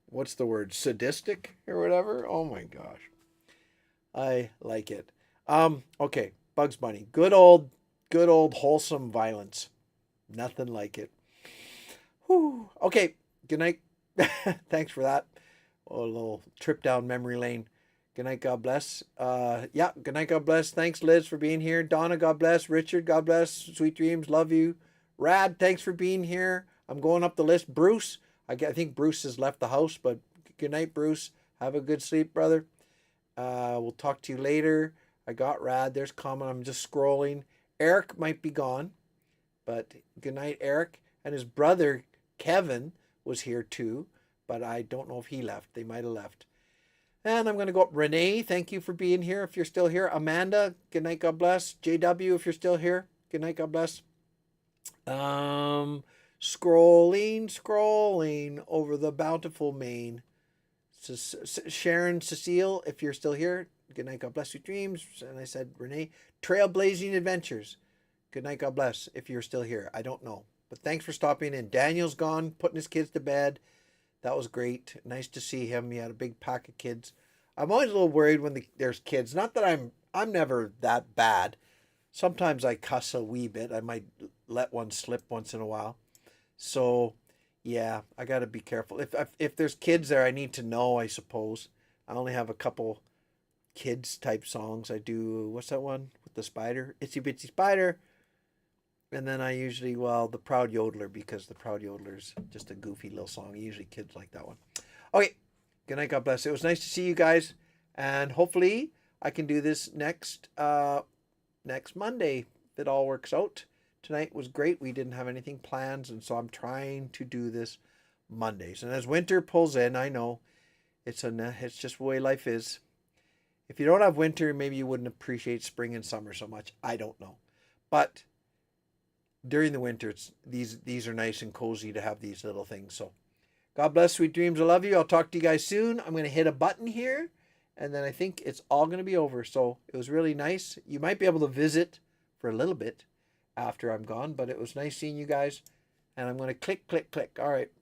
what's the word? Sadistic or whatever. Oh my gosh. I like it. Okay, Bugs Bunny. Good old wholesome violence. Nothing like it. Whew. Okay, good night. Thanks for that. Oh, a little trip down memory lane. Good night, God bless. Yeah, good night, God bless. Thanks, Liz, for being here. Donna, God bless. Richard, God bless. Sweet dreams, love you. Rad, thanks for being here. I'm going up the list. Bruce, I think Bruce has left the house, but good night, Bruce. Have a good sleep, brother. We'll talk to you later. I got Rad. There's comment. I'm just scrolling. Eric might be gone, but good night, Eric. And his brother, Kevin, was here too, but I don't know if he left. They might have left. And I'm going to go up. Renee, thank you for being here if you're still here. Amanda, good night, God bless. JW, if you're still here, good night, God bless. Scrolling over the bountiful main. Sharon, Cecile, if you're still here, good night, God bless your dreams. And I said, Renee, Trailblazing Adventures. Good night, God bless, if you're still here. I don't know. But thanks for stopping in. Daniel's gone, putting his kids to bed. That was great. Nice to see him. He had a big pack of kids. I'm always a little worried when there's kids. Not that I'm never that bad. Sometimes I cuss a wee bit. I might let one slip once in a while. So, yeah, I got to be careful. If there's kids there, I need to know, I suppose. I only have a couple kids type songs. I do, what's that one with the spider? Itsy Bitsy Spider. And then I usually, the Proud Yodeler, because the Proud Yodeler's just a goofy little song. Usually kids like that one. Okay, good night, God bless. It was nice to see you guys, and hopefully I can do this next Monday if it all works out. Tonight was great. We didn't have anything planned, and so I'm trying to do this Mondays. And as winter pulls in, I know it's just the way life is. If you don't have winter, maybe you wouldn't appreciate spring and summer so much. I don't know, but during the winter, these are nice and cozy to have these little things. So God bless, sweet dreams. I love you. I'll talk to you guys soon. I'm going to hit a button here, and then I think it's all going to be over. So it was really nice. You might be able to visit for a little bit after I'm gone, but it was nice seeing you guys. And I'm going to click, click, click. All right.